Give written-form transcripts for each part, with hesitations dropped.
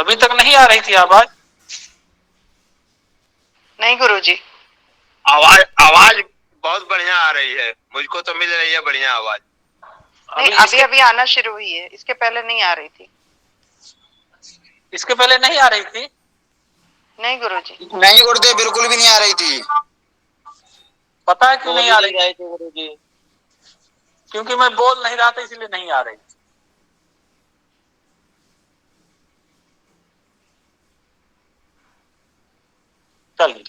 अभी तक नहीं आ रही थी आवाज? नहीं गुरुजी। आवाज आवाज बहुत बढ़िया आ रही है, मुझको तो मिल रही है बढ़िया आवाज। नहीं, अभी अभी आना शुरू हुई है, इसके पहले नहीं आ रही थी। इसके पहले नहीं आ रही थी? नहीं गुरुजी। नहीं गुरुदेव, बिल्कुल भी नहीं आ रही थी। पता है क्यों नहीं आ रही थी गुरुजी? क्योंकि मैं बोल नहीं रहा था, इसलिए नहीं आ रही थी। चलिए,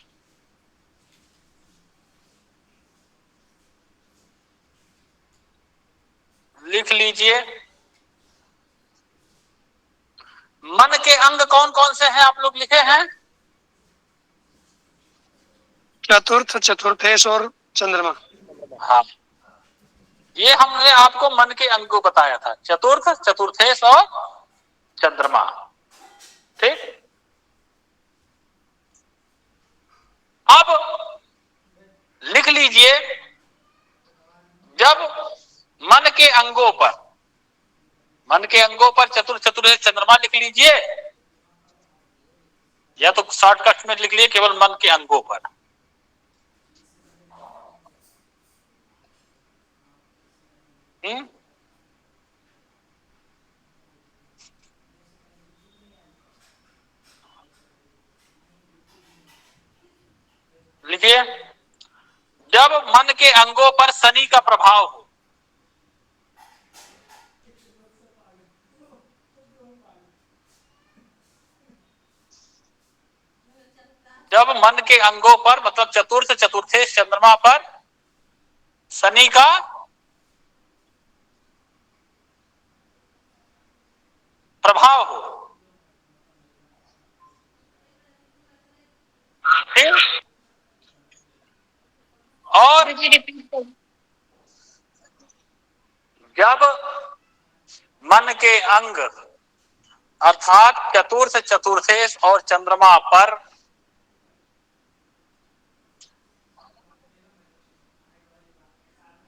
लिख लीजिए। मन के अंग कौन कौन से हैं? आप लोग लिखे हैं? चतुर्थ, चतुर्थेश और चंद्रमा। हाँ, ये हमने आपको मन के अंग को बताया था, चतुर्थ, चतुर्थेश और चंद्रमा। ठीक। अब लिख लीजिए, जब मन के अंगों पर चतुर्थ, चतुर्थेश, चंद्रमा लिख लीजिए, या तो शॉर्टकट में लिख लीजिए केवल मन के अंगों पर। लिखिए, जब मन के अंगों पर शनि का प्रभाव हो, जब मन के अंगों पर मतलब चतुर्थ, चतुर्थेश, चंद्रमा पर शनि का प्रभाव हो, फिर और जब मन के अंग अर्थात चतुर्थ, चतुर्थेश और चंद्रमा पर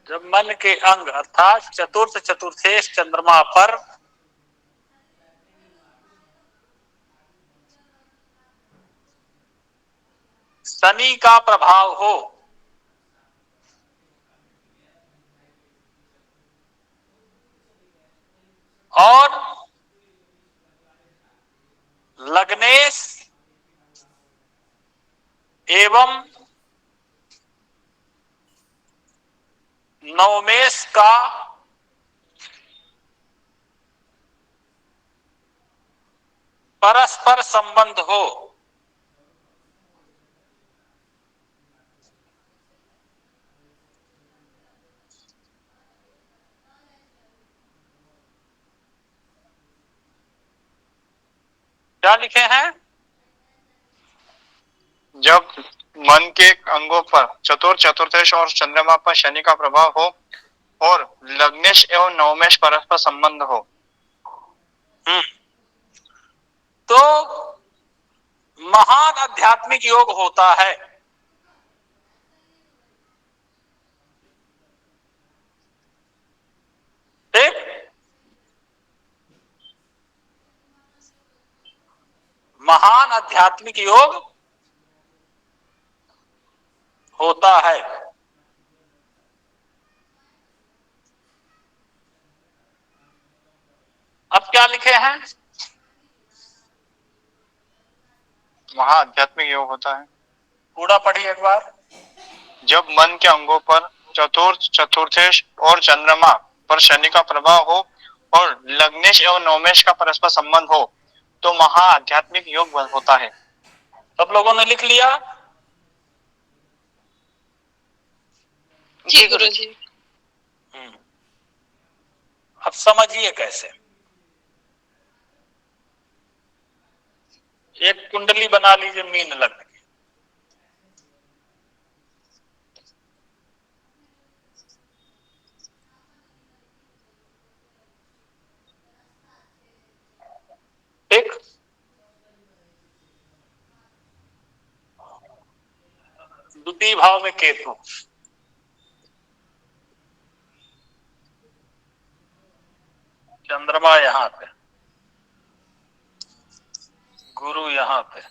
जब मन के अंग अर्थात चतुर्थ, चतुर्थेश, चंद्रमा पर शनि का प्रभाव हो, और लग्नेश एवं नवमेश का परस्पर संबंध हो, क्या लिखे हैं? जब मन के अंगों पर चतुर्थ, चतुर्थेश और चंद्रमा पर शनि का प्रभाव हो और लग्नेश एवं नवमेश परस्पर संबंध हो। तो महान आध्यात्मिक योग होता है। ठीक। महान आध्यात्मिक योग होता है। अब क्या लिखे हैं? वहां आध्यात्मिक योग होता है। पूरा पढ़िए एक बार। जब मन के अंगों पर चतुर्थ, चतुर्थेश और चंद्रमा पर शनि का प्रभाव हो और लग्नेश एवं नवमेश का परस्पर संबंध हो तो महा आध्यात्मिक योग होता है। सब लोगों ने लिख लिया? जी गुरुजी। अब समझिए कैसे। एक कुंडली बना लीजिए मीन लग्न की। ठीक। द्वितीय भाव में केतु, चंद्रमा यहां पे, गुरु यहाँ पे,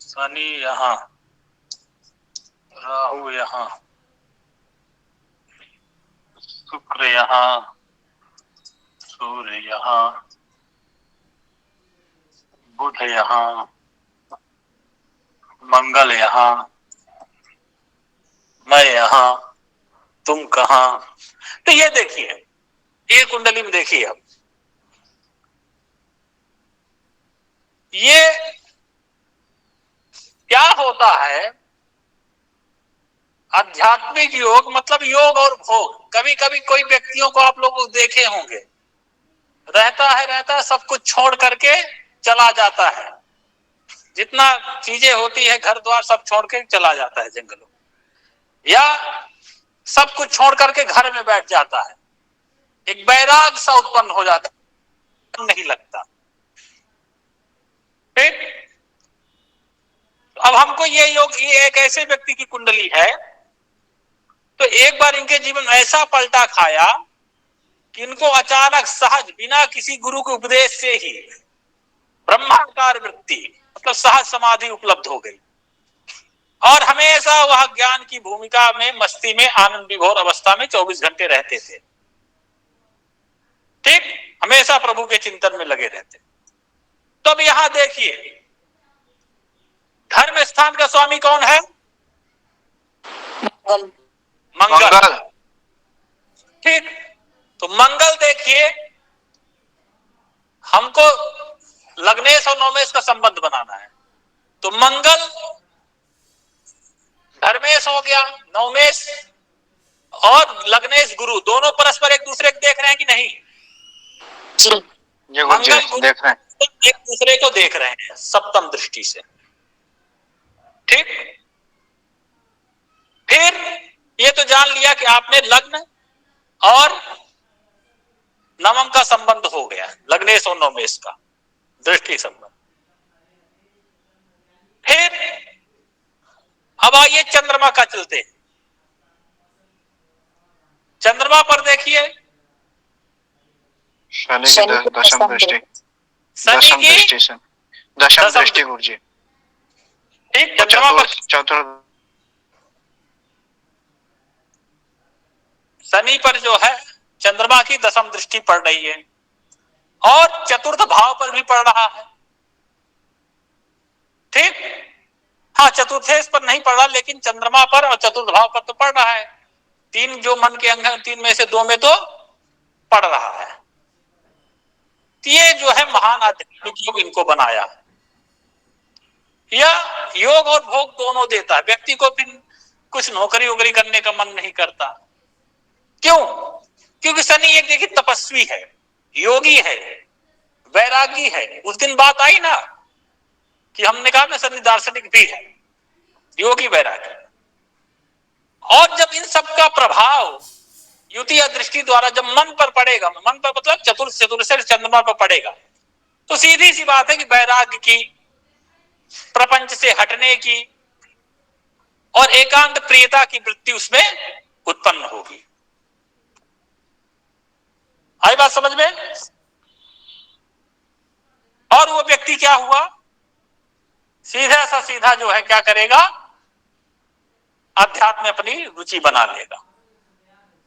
शनि यहाँ, राहु यहाँ, शुक्र यहाँ, सूर्य यहाँ, बुध यहाँ, मंगल यहाँ, मैं यहाँ, तुम कहाँ। तो ये देखिए, ये कुंडली में देखिए अब ये क्या होता है। आध्यात्मिक योग मतलब योग और भोग। कभी कभी कोई व्यक्तियों को आप लोग देखे होंगे, रहता है सब कुछ छोड़ करके चला जाता है, जितना चीजें होती है घर द्वार सब छोड़ के चला जाता है जंगलों, या सब कुछ छोड़ करके घर में बैठ जाता है, एक वैराग सा उत्पन्न हो जाता है, नहीं लगता। ठीक, अब हमको ये योग, ये एक ऐसे व्यक्ति की कुंडली है, तो एक बार इनके जीवन में ऐसा पलटा खाया कि इनको अचानक सहज बिना किसी गुरु के उपदेश से ही ब्रह्माकार वृत्ति मतलब सहज समाधि उपलब्ध हो गई, और हमेशा वह ज्ञान की भूमिका में मस्ती में आनंद विभोर अवस्था में 24 घंटे रहते थे। ठीक, हमेशा प्रभु के चिंतन में लगे रहते। तो अब यहां देखिए, धर्म स्थान का स्वामी कौन है? मंगल। ठीक, तो मंगल देखिए, हमको लग्नेश और नवमेश का संबंध बनाना है, तो मंगल धर्मेश हो गया, नवमेश और लग्नेश गुरु दोनों परस्पर एक दूसरे को देख रहे हैं कि नहीं? मंगल गुरु देख रहे हैं, एक दूसरे को देख रहे हैं सप्तम दृष्टि से। ठीक, फिर ये तो जान लिया कि आपने लग्न और नवम का संबंध हो गया, लग्नेश और नवमेश का दृष्टि संबंध। फिर अब आइए चंद्रमा का चलते हैं। चंद्रमा पर देखिए, शनि की दशम दृष्टि, शनि की दशम दृष्टि गुरु जी। ठीक, चंद्रमा पर चतुर्थ शनि पर जो है चंद्रमा की दशम दृष्टि पड़ रही है, और चतुर्थ भाव पर भी पड़ रहा है। ठीक, हाँ चतुर्थेश पर नहीं पड़ रहा, लेकिन चंद्रमा पर और चतुर्थ भाव पर तो पड़ रहा है। तीन जो मन के अंग हैं, तीन में से दो में तो पड़ रहा है। ये जो है महान आध्यात्मिक योग इनको बनाया है। यह योग और भोग दोनों देता है। व्यक्ति को फिर कुछ नौकरी वोकरी करने का मन नहीं करता। क्यों? क्योंकि शनि एक देखिए तपस्वी है, योगी है, वैरागी है। उस दिन बात आई ना कि हमने कहा ना शनि दार्शनिक भी है, योगी वैरागी। और जब इन सब का प्रभाव युति या दृष्टि द्वारा जब मन पर पड़ेगा, मन पर मतलब चतुर्थ चंद्रमा पर पड़ेगा, तो सीधी सी बात है कि वैराग्य की, प्रपंच से हटने की और एकांत प्रियता की वृत्ति उसमें उत्पन्न होगी। आई बात समझ में? और वो व्यक्ति क्या हुआ, सीधा सा सीधा जो है क्या करेगा, अध्यात्म में अपनी रुचि बना लेगा।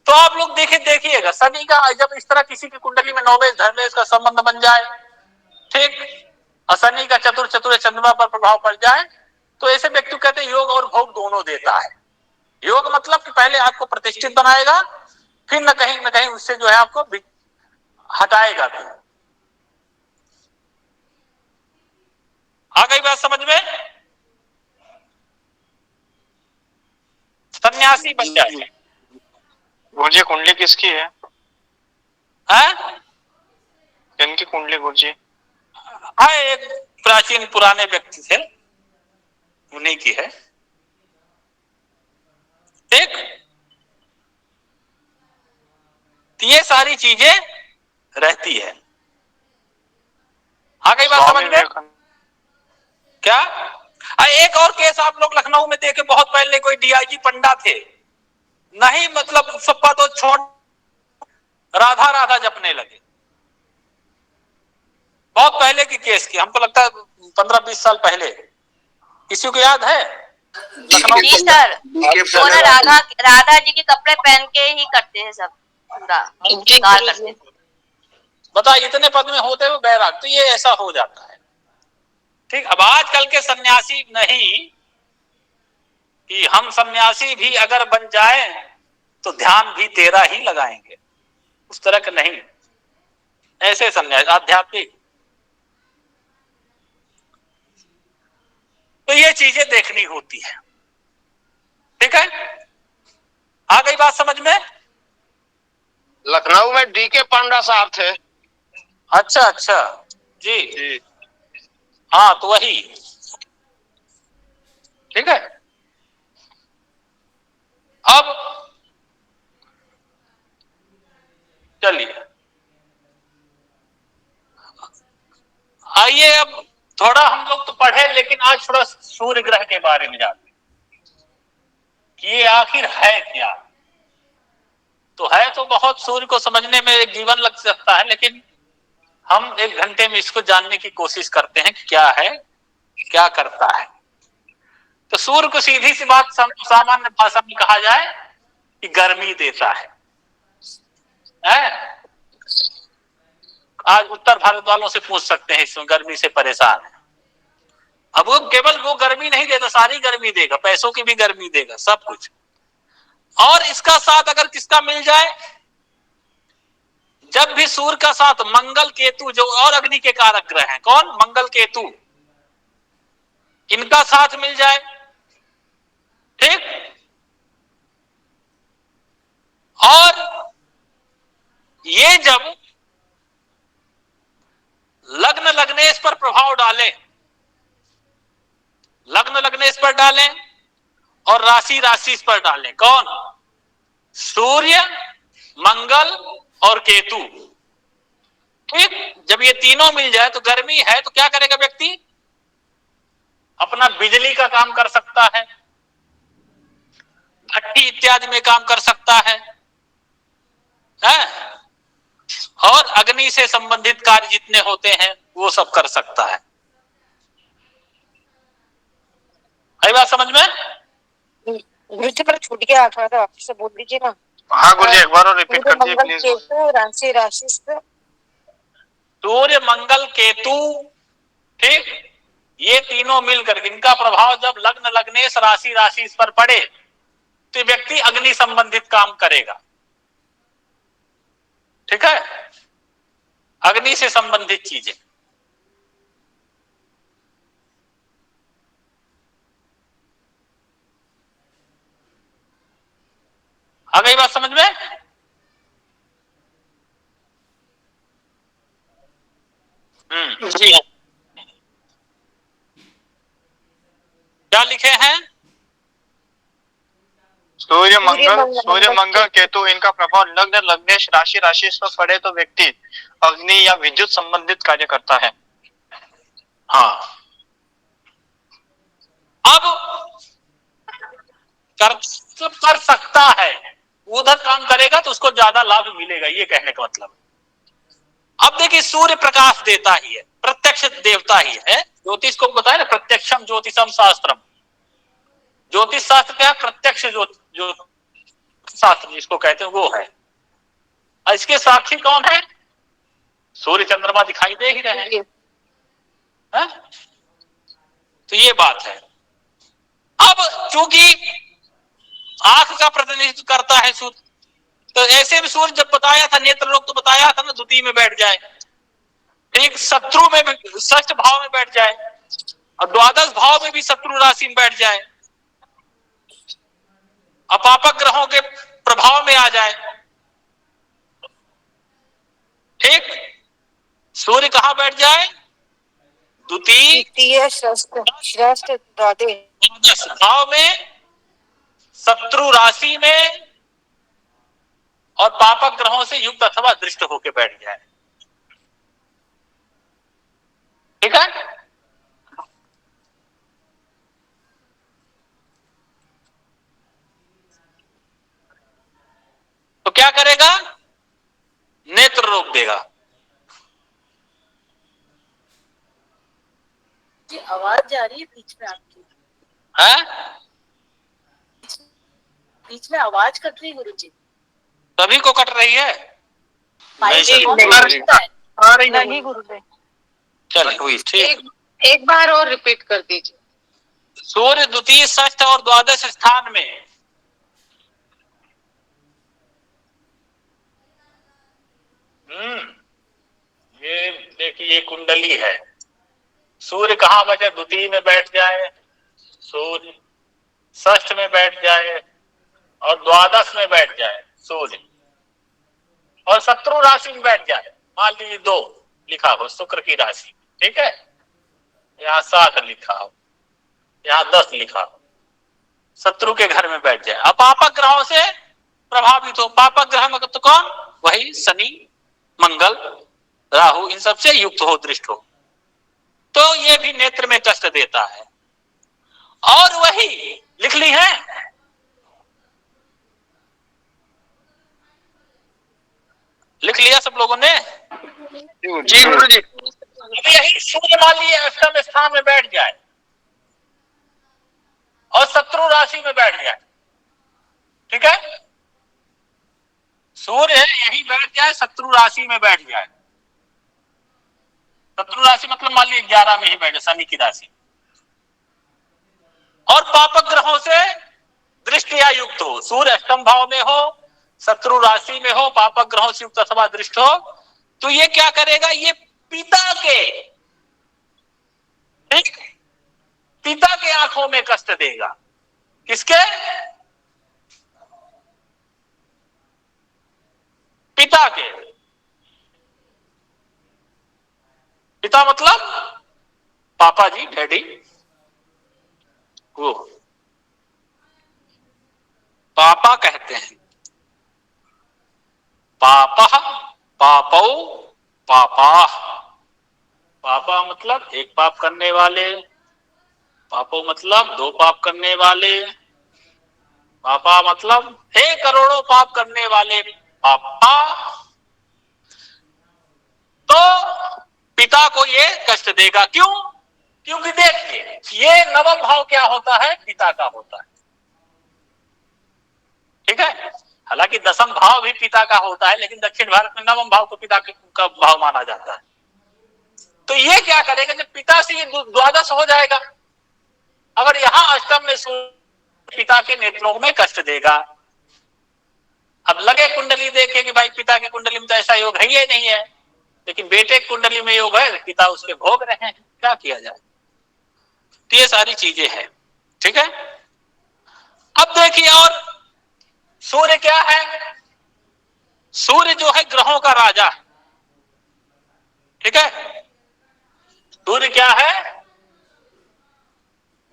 तो आप लोग देखिएगा शनि का जब इस तरह किसी की कुंडली में नवमेश धर्मेश का संबंध बन जाए, ठीक, और शनि का चतुर चंद्रमा पर प्रभाव पड़ जाए, तो ऐसे व्यक्ति कहते हैं योग और भोग दोनों देता है। योग मतलब कि पहले आपको प्रतिष्ठित बनाएगा, फिर न कहीं उससे जो है आपको हटाएगा भी। आ गई बात समझ में? सन्यासी बन जाए। गुरुजी कुंडली किसकी है? इनकी कुंडली गुरुजी? हाँ, एक प्राचीन पुराने व्यक्ति थे, उन्हीं की है। ठीक, तो ये सारी चीजें रहती है। आ गई बात समझ में? क्या? एक और केस आप लोग लखनऊ में देखे बहुत पहले, कोई डीआईजी पंडा थे, नहीं मतलब सप्पा तो छोड़ राधा राधा जपने लगे। बहुत पहले की केस की, हमको लगता है 15-20 साल पहले। किसी को याद है? लखनऊ जी सर, वो ना राधा जी के कपड़े पहन के ही करते हैं सब, पूरा श्रृंगार करते थे। बता, इतने पद में होते हुए बैराग, तो ये ऐसा हो जाता है। ठीक। अब आजकल के सन्यासी नहीं कि हम सन्यासी भी अगर बन जाए तो ध्यान भी तेरा ही लगाएंगे, उस तरह का नहीं। ऐसे सन्यासी आध्यात्मिक, तो ये चीजें देखनी होती है। ठीक है, आ गई बात समझ में? लखनऊ में डीके पांडा साहब थे। अच्छा अच्छा, जी। हाँ, तो वही। ठीक है। अब चलिए, आइए अब थोड़ा हम लोग तो पढ़े, लेकिन आज थोड़ा सूर्य ग्रह के बारे में जानते कि ये आखिर है क्या। तो है तो बहुत, सूर्य को समझने में एक जीवन लग सकता है, लेकिन हम 1 घंटे में इसको जानने की कोशिश करते हैं कि क्या है, क्या करता है। तो सूर्य को सीधी सी बात सामान्य भाषा में कहा जाए कि गर्मी देता है। आज उत्तर भारत वालों से पूछ सकते हैं, इसमें गर्मी से परेशान है। अब वो केवल वो गर्मी नहीं देगा, सारी गर्मी देगा, पैसों की भी गर्मी देगा, सब कुछ। और इसका साथ अगर किसका मिल जाए, जब भी सूर्य का साथ मंगल केतु, जो और अग्नि के कारक ग्रह हैं, कौन? मंगल केतु, इनका साथ मिल जाए, ठीक। और ये जब लग्न लग्नेश पर प्रभाव डालें, लग्न लग्नेश पर डालें और राशि राशि पर डालें, कौन? सूर्य, मंगल और केतु, ठीक। जब ये तीनों मिल जाए तो गर्मी है, तो क्या करेगा व्यक्ति? अपना बिजली का काम कर सकता है, भट्टी इत्यादि में काम कर सकता है, और अग्नि से संबंधित कार्य जितने होते हैं वो सब कर सकता है। आई बात समझ में? गुरुजी पर छूट गया, थोड़ा सा वापस से बोल दीजिए ना। हाँ गुरुजी, एक बार और रिपीट कर दीजिए प्लीज। केतु, राशि राशि, सूर्य, मंगल, केतु, ठीक। ये तीनों मिलकर इनका प्रभाव जब लग्न लग्नेश राशि राशि इस पर पड़े तो व्यक्ति अग्नि संबंधित काम करेगा, ठीक है। अग्नि से संबंधित चीजें। आ गई बात समझ में? जी। क्या लिखे हैं? सूर्य मंगल केतु, इनका प्रभाव लग्न लग्नेश राशि राशि पर पड़े तो व्यक्ति अग्नि या विद्युत संबंधित कार्य करता है। हाँ, अब कर सकता है, उधर काम करेगा तो उसको ज्यादा लाभ मिलेगा, ये कहने का मतलब। अब देखिए, सूर्य प्रकाश देता ही है, प्रत्यक्ष देवता ही है। ज्योतिष को बताया ना, प्रत्यक्षम ज्योतिषम शास्त्रम। ज्योतिष शास्त्र क्या? प्रत्यक्ष जो शास्त्र जिसको कहते हैं वो है। और इसके साक्षी कौन है? सूर्य चंद्रमा दिखाई दे ही रहे हैं, तो ये बात है। अब चूंकि आंख का प्रतिनिधित्व करता है सूर्य, तो ऐसे भी सूर्य जब बताया था, नेत्र लोग तो बताया था ना, द्वितीय में बैठ जाए, ठीक, शत्रु में भी, षष्ठ भाव में बैठ जाए, और द्वादश भाव में भी शत्रु राशि में बैठ जाए, अपापक ग्रहों के प्रभाव में आ जाए, ठीक। सूर्य कहां बैठ जाए? द्वितीय, षष्ठ, द्वादश भाव में, शत्रु राशि में, और पापक ग्रहों से युक्त अथवा दृष्ट होकर बैठ जाए, ठीक है। तो क्या करेगा? नेत्र रोक देगा, जी आवाज जा रही है बीच में आपकी, है? बीच में आवाज कट रही गुरु जी। सभी को कट रही है? माइक ऑन नहीं, होता है। नहीं गुरुदेव, चल हुई ठीक। एक बार और रिपीट कर दीजिए। सूर्य द्वितीय, षष्ठ और द्वादश स्थान में ये देखिए ये कुंडली है। सूर्य कहाँ बचे? द्वितीय में बैठ जाए, सूर्य षष्ठ में बैठ जाए और द्वादश में बैठ जाए सूर्य, और शत्रु राशि में बैठ जाए। मान लीजिए 2 लिखा हो शुक्र की राशि, ठीक है, यहाँ 7 लिखा हो, यहाँ 10 लिखा हो, शत्रु के घर में बैठ जाए। अब पापक ग्रहों से प्रभावित हो। पापक ग्रह में तो कौन? वही शनि, मंगल, राहु, इन सबसे युक्त हो, दृष्ट हो, तो ये भी नेत्र में कष्ट देता है। और वही लिख ली है, लिख लिया सब लोगों ने? जी गुरु जी। अब यही सूर्य मान लीजिए अष्टम स्थान में बैठ जाए और शत्रु राशि में बैठ जाए, ठीक है, सूर्य यही बैठ जाए, शत्रु राशि में बैठ जाए। शत्रु राशि मतलब मान लीजिए 11 में ही बैठे, शनि की राशि, और पापक ग्रहों से दृष्टिया युक्त हो। सूर्य अष्टम भाव में हो, शत्रु राशि में हो, पापक ग्रहों से युक्त अथवा दृष्ट हो, तो ये क्या करेगा? ये पिता के, ठीक, पिता के आंखों में कष्ट देगा। किसके? पिता के। पिता मतलब पापा जी, डैडी, वो पापा कहते हैं। पापा, पापौ, पापा। पापा मतलब एक पाप करने वाले, पापो मतलब 2 पाप करने वाले, पापा मतलब हे करोड़ों पाप करने वाले पापा। तो पिता को ये कष्ट देगा। क्यों? क्योंकि देखिए ये नवम भाव क्या होता है? पिता का होता है, ठीक है। हालांकि दसम भाव भी पिता का होता है, लेकिन दक्षिण भारत में नवम भाव को पिता का भाव माना जाता है। तो ये क्या करेगा? जब पिता से ये द्वादश हो जाएगा, अगर यहां अष्टम में सूर्य पिता के नेत्रों में कष्ट देगा। अब लगे कुंडली देखे कि भाई पिता के कुंडली में तो ऐसा योग है ही नहीं है, लेकिन बेटे की कुंडली में योग है, पिता उसके भोग रहे हैं, क्या किया जाए? तो ये सारी चीजें हैं, ठीक है। अब देखिए, और सूर्य क्या है? सूर्य जो है ग्रहों का राजा है, ठीक है। सूर्य क्या है?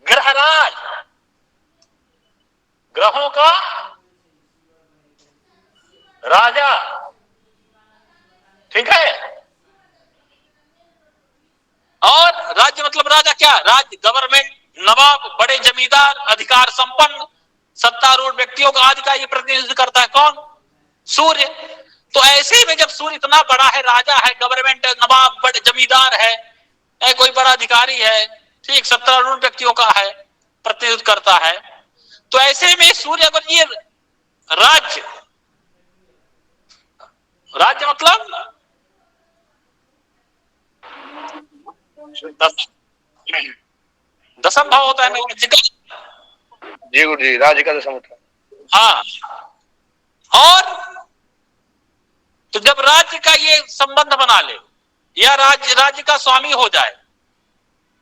ग्रहराज, ग्रहों का राजा, ठीक है। और राज्य मतलब राजा क्या? राज्य, गवर्नमेंट, नवाब, बड़े जमींदार, अधिकार संपन्न, सत्तारूढ़ व्यक्तियों का आदि का ये प्रतिनिधित्व करता है कौन? सूर्य। तो ऐसे में जब सूर्य इतना बड़ा है, राजा है, गवर्नमेंट, नवाब, बड़े जमींदार है, कोई बड़ा अधिकारी है, ठीक, सत्तारूढ़ व्यक्तियों का है, प्रतिनिधित्व करता है, तो ऐसे में सूर्य अगर ये राज्य, राज्य मतलब दसम भाव होता है ना राज्य का। जी गुरु जी, राज्य का दशम होता है। हाँ, और तो जब राज्य का ये संबंध बना ले, या राज्य का स्वामी हो जाए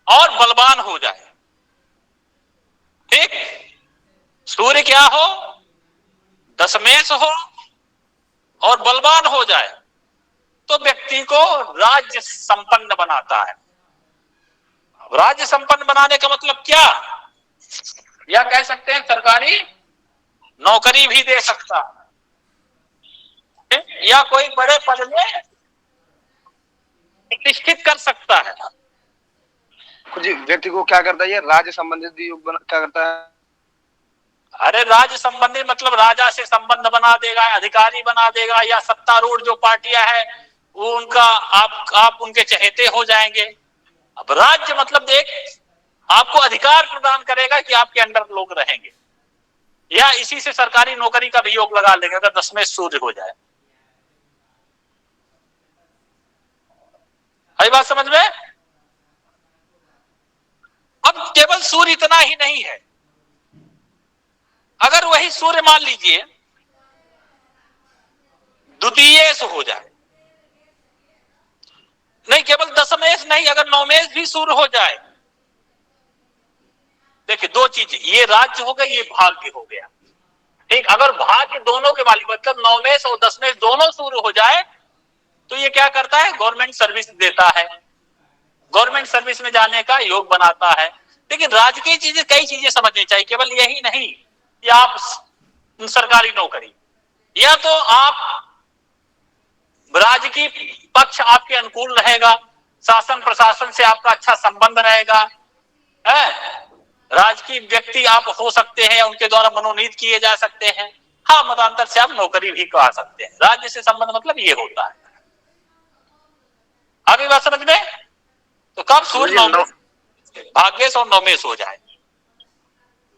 और बलवान हो जाए, ठीक, सूर्य क्या हो? दशमेश हो और बलवान हो जाए, तो व्यक्ति को राज्य संपन्न बनाता है। राज्य संपन्न बनाने का मतलब क्या? या कह सकते हैं सरकारी नौकरी भी दे सकता है, या कोई बड़े पद में प्रतिष्ठित कर सकता है। जी, व्यक्ति को क्या करता है ये राज्य संबंधित योग क्या करता है? अरे राज्य संबंधी मतलब राजा से संबंध बना देगा, अधिकारी बना देगा, या सत्तारूढ़ जो पार्टियां हैं वो उनका आप उनके चहेते हो जाएंगे, अब राज्य मतलब एक आपको अधिकार प्रदान करेगा कि आपके अंडर लोग रहेंगे, या इसी से सरकारी नौकरी का भी योग लगा लेंगे अगर 10 में सूर्य हो जाए। आई बात समझ में? अब केवल सूर्य इतना ही नहीं है, अगर वही सूर्य मान लीजिए द्वितीय हो जाए, नहीं केवल दशमेश नहीं, अगर नवमेश भी सूर्य हो जाए, देखिए दो चीजें, ये राज्य हो गया, ये भाग्य हो गया, ठीक। अगर भाग्य दोनों के मालिक मतलब नवमेश और दशमेश दोनों सूर्य हो जाए तो ये क्या करता है, गवर्नमेंट सर्विस देता है, गवर्नमेंट सर्विस में जाने का योग बनाता है। लेकिन राजकीय चीजें, कई चीजें समझनी चाहिए, केवल यही नहीं कि आप सरकारी नौकरी, या तो आप राजकीय पक्ष आपके अनुकूल रहेगा, शासन प्रशासन से आपका अच्छा संबंध रहेगा, है राजकीय व्यक्ति आप हो सकते हैं, उनके द्वारा मनोनीत किए जा सकते हैं, हाँ मतांतर से आप नौकरी भी करा सकते हैं। राज्य से संबंध मतलब ये होता है। आगे बात समझ में? तो कब सूर्य भाग्येश और नवमेश हो जाए,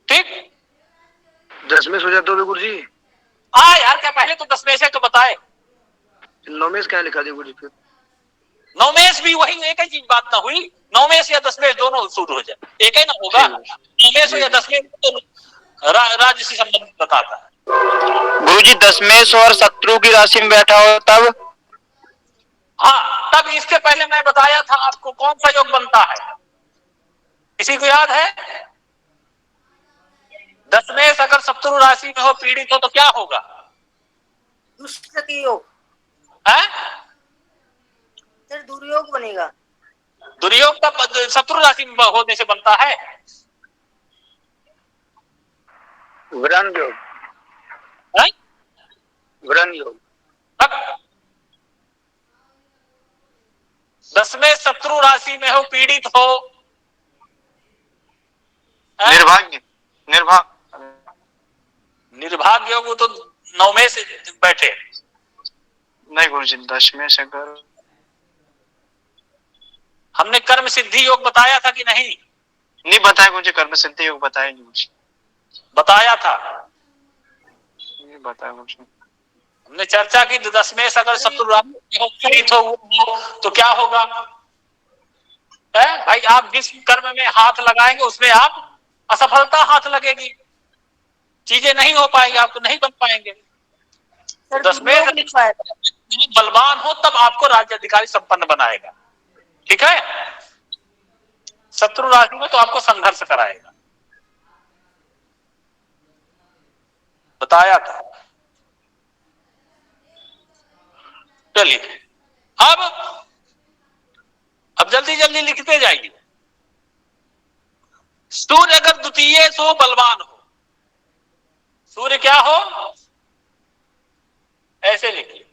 ठीक। दसमेश हो जाए तो भी गुरु जी? हाँ यार, क्या पहले तो दशमेश है तो बताए, नवमेश क्या लिखा दिया गुरु जी? फिर नवमेश भी वही एक ही चीज, बात ना हुई, नवमेश या दशमेश दोनों सूर्य हो जाए, एक ही ना होगा, नवमेश या दशमेश तो राज्य से संबंध बताता है। गुरु जी दशमेश और शत्रु की राशि में बैठा हो तब? हाँ, तब इसके पहले मैं बताया था आपको कौन सा योग बनता है, किसी को याद है? दशमेश अगर शत्रु राशि में हो, पीड़ित हो, तो क्या होगा? दुष्ट की योग है, फिर दुर्योग बनेगा। दुर्योग का शत्रु राशि में होने से बनता है। व्रण योग, है? व्रण योग। तब दशमेश शत्रु राशि में हो, पीड़ित हो, निर्भाग्य, निर्भाग्य योग तो नवमेश से बैठे। नहीं गुरु जी, दशमेश अगर हमने कर्म सिद्धि योग बताया था कि नहीं? नहीं बताया गुरु जी, कर्म सिद्धि योग बताया नहीं मुझे। बताया था, नहीं बताया गुरु जी। हमने चर्चा की, दशमेश अगर शत्रु राशि हो, पीड़ित हो तो क्या होगा? है भाई, आप जिस कर्म में हाथ लगाएंगे उसमें आप असफलता हाथ लगेगी, चीजें नहीं हो पाएंगी, आप तो नहीं बन पाएंगे। दशमेश बलवान हो तब आपको राज्य अधिकारी संपन्न बनाएगा, ठीक है। शत्रु राशि में तो आपको संघर्ष कराएगा, बताया था। चलिए अब जल्दी जल्दी लिखते जाइए। सूर्य अगर द्वितीय हो, बलवान हो, सूर्य क्या हो, ऐसे लिखिए,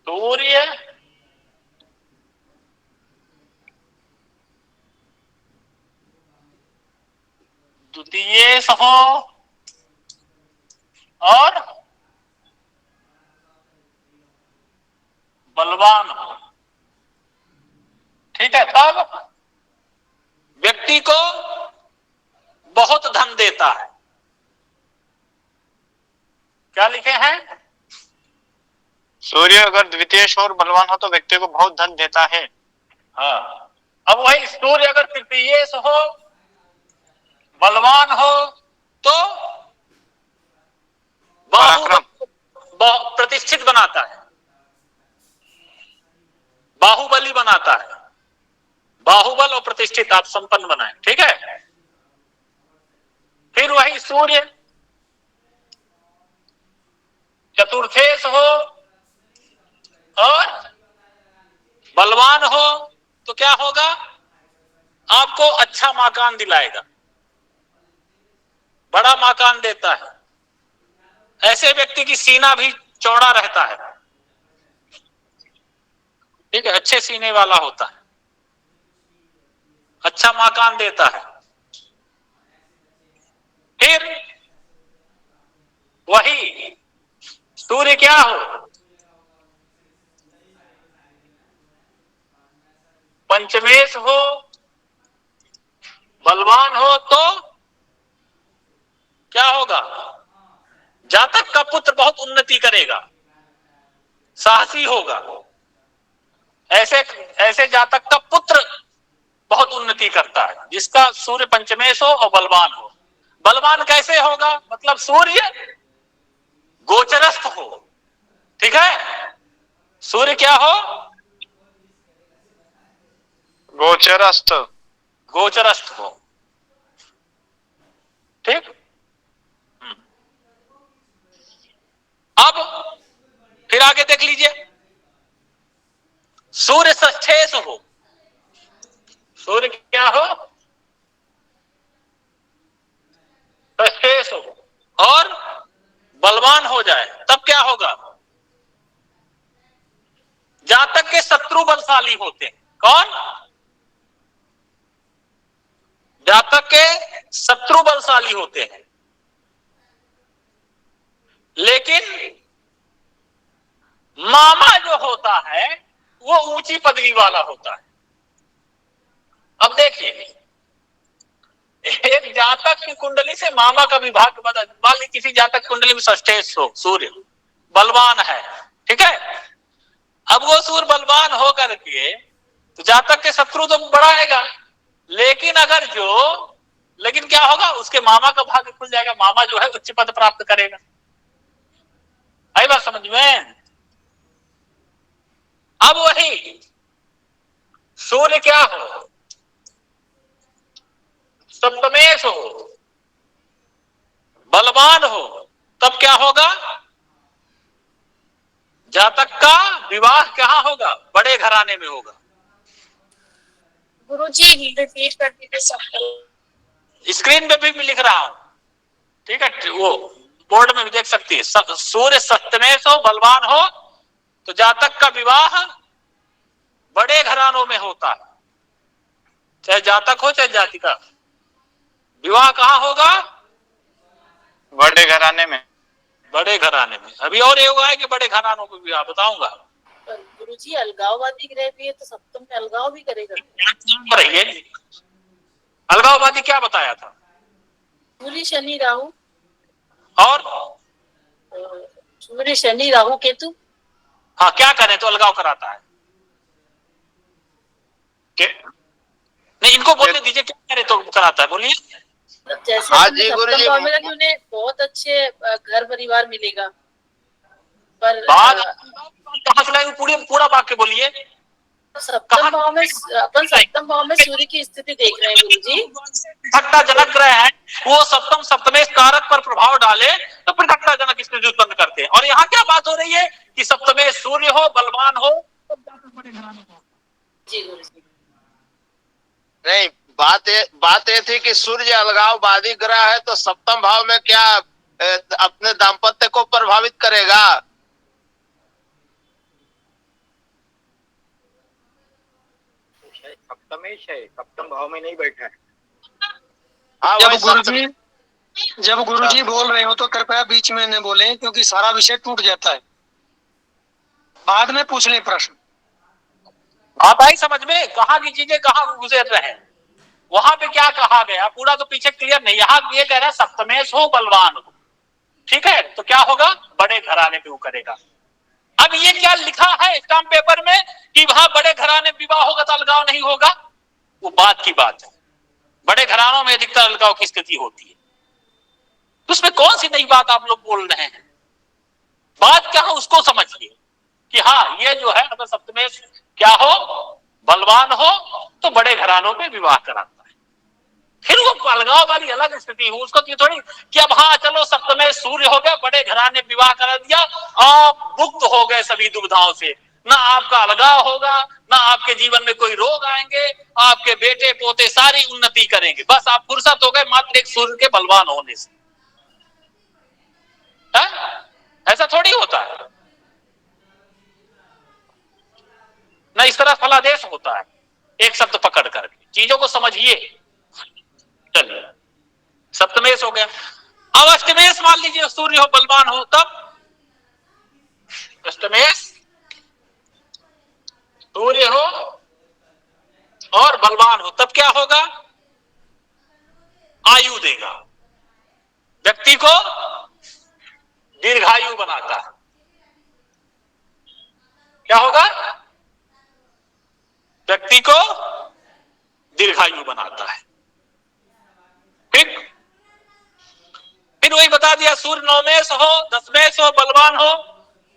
सूर्य द्वितीय हो और बलवान हो, ठीक है। तब व्यक्ति को बहुत धन देता है। क्या लिखे हैं? सूर्य अगर द्वितीय और बलवान हो तो व्यक्ति को बहुत धन देता है। हाँ, अब वही सूर्य अगर तृतीय हो, बलवान हो तो प्रतिष्ठित बनाता है, बाहुबली बनाता है, बाहुबल और प्रतिष्ठित आप संपन्न बनाए, ठीक है। फिर वही सूर्य चतुर्थेश हो और बलवान हो तो क्या होगा? आपको अच्छा मकान दिलाएगा, बड़ा मकान देता है, ऐसे व्यक्ति की सीना भी चौड़ा रहता है, ठीक है, अच्छे सीने वाला होता है, अच्छा मकान देता है। फिर वही सूर्य क्या हो, पंचमेश हो, बलवान हो तो क्या होगा? जातक का पुत्र बहुत उन्नति करेगा, साहसी होगा। ऐसे ऐसे जातक का पुत्र बहुत उन्नति करता है जिसका सूर्य पंचमेश हो और बलवान हो। बलवान कैसे होगा? मतलब सूर्य गोचरस्थ हो, ठीक है? सूर्य क्या हो? गोचरस्थ। गोचरस्थ हो, ठीक। अब फिर आगे देख लीजिए, सूर्य सच्छेष हो। सूर्य क्या हो? सच्छेष हो और बलवान हो जाए, तब क्या होगा? जातक के शत्रु बलशाली होते हैं। कौन? जातक के शत्रु बलशाली होते हैं, लेकिन मामा जो होता है वो ऊंची पदवी वाला होता है। अब देखिए, एक जातक की कुंडली से मामा का विभाग बदल, मान ली किसी जातक कुंडली में सष्टेश हो, सूर्य बलवान है, ठीक है? अब वो सूर्य बलवान हो करके तो जातक के शत्रु तो बढ़ाएगा, लेकिन लेकिन क्या होगा? उसके मामा का भाग्य खुल जाएगा, मामा जो है उच्च पद प्राप्त करेगा। आई बात समझ में? अब वही सूर्य क्या हो? सप्तमेश हो, बलवान हो, तब क्या होगा? जातक का विवाह कहां होगा? बड़े घराने में होगा। गुरुजी रिपीट कर दीजिए। स्क्रीन पे भी मैं लिख रहा हूं, ठीक है? वो बोर्ड में भी देख सकती है। सूर्य सप्तमेश हो, बलवान हो तो जातक का विवाह बड़े घरानों में होता है। चाहे जातक हो चाहे जातिका, विवाह कहां होगा? बड़े घराने में। बड़े घराने में। अभी और ये हुआ है कि बड़े घरानों को विवाह बताऊंगा। गुरुजी अलगाववादी ग्रह भी है तो सप्तम में अलगाव भी करेगा। अलगाववादी क्या बताया था? सूर्य शनि राहु और सूर्य शनि राहु केतु। हाँ, क्या करें तो अलगाव कराता है? नहीं, इनको बोलने दीजिए, क्या करें तो कराता है, बोलिए। जैसे हाँ जी, गुरुजी। उन्हें बहुत अच्छे घर परिवार मिलेगा, पर कहां से लाए? पूरा वाक्य बोलिए। सप्तम भाव में सूर्य की स्थिति देख रहे हैं गुरुजी। जनक ग्रह है, वो सप्तम सप्तमेश कारक पर प्रभाव डाले तो जनक स्थिति उत्पन्न करते हैं। और यहाँ क्या बात हो रही है कि सप्तमेश सूर्य हो, बलवान हो, जी गुरुजी। नहीं, बात ये थी कि सूर्य अलगाववादी ग्रह है तो सप्तम भाव में क्या अपने दाम्पत्य को प्रभावित करेगा? सप्तमेश है, सप्तम भाव में नहीं बैठा है। हाँ, जब गुरुजी बोल रहे हो तो कृपया बीच में न बोले, क्योंकि सारा विषय टूट जाता है। बाद में पूछ ले प्रश्न। आप आई समझ में? कहाँ की चीजें कहाँ गुजर रहे हैं, वहां पे क्या कहा गया पूरा तो पीछे क्लियर नहीं। यहाँ ये कह रहा है सप्तमेश हो, बलवान हो, ठीक है? तो क्या होगा? बड़े घराने पे वो करेगा। अब ये क्या लिखा है स्टाम्प पेपर में कि वहां बड़े घराने विवाह होगा तो अलगाव नहीं होगा? वो बात की बात है। बड़े घरानों में अधिकतर अलगाव की स्थिति होती है। तो उसमें कौन सी नई बात आप लोग बोल रहे हैं? बात क्या है उसको समझिए कि हाँ, ये जो है अगर सप्तमेश क्या हो, बलवान हो तो बड़े घरानों पे विवाह कराता है। फिर वो अलगाव वाली अलग स्थिति हो, उसको थोड़ी कि अब हाँ चलो सप्तमेश सूर्य हो गया, बड़े घराने विवाह करा दिया, आप मुक्त हो गए सभी दुविधाओं से। ना आपका अलगाव होगा, ना आपके जीवन में कोई रोग आएंगे, आपके बेटे पोते सारी उन्नति करेंगे। बस आप फुर्सत हो गए मात्र एक सूर्य के बलवान होने से। है? ऐसा थोड़ी होता है ना, इस तरह फलादेश होता है। एक शब्द पकड़ करके चीजों को समझिए। चलिए, सप्तमेश हो गया। अब अष्टमेश मान लीजिए सूर्य हो, बलवान हो, तब अष्टमेश सूर्य हो, क्या होगा? आयु देगा, व्यक्ति को दीर्घायु बनाता है। क्या होगा? व्यक्ति को दीर्घायु बनाता है। ठीक, फिर वही बता दिया, सूर्य नौमेश हो, दसमेश हो, बलवान हो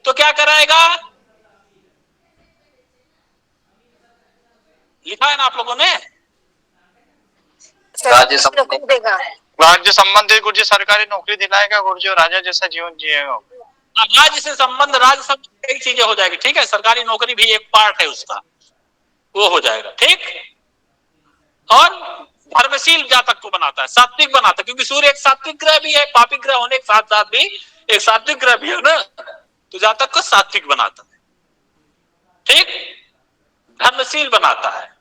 तो क्या कराएगा? लिखा है ना आप लोगों ने? राज्य देगा, राज्य संबंधित गुरुजी सरकारी नौकरी दिलाएगा गुरुजी, और राजा जैसा जीवन जिएगा। राज्य से संबंध, राज्य सब कई चीजें हो जाएगी। ठीक है, सरकारी नौकरी भी एक पार्ट है उसका, वो हो जाएगा। ठीक, और धर्मशील जातक को बनाता है, सात्विक बनाता है, क्योंकि सूर्य एक सात्विक ग्रह भी है, पापी ग्रह होने के साथ साथ भी एक सात्विक ग्रह भी है ना, तो जातक को सात्विक बनाता है। ठीक, धर्मशील बनाता है।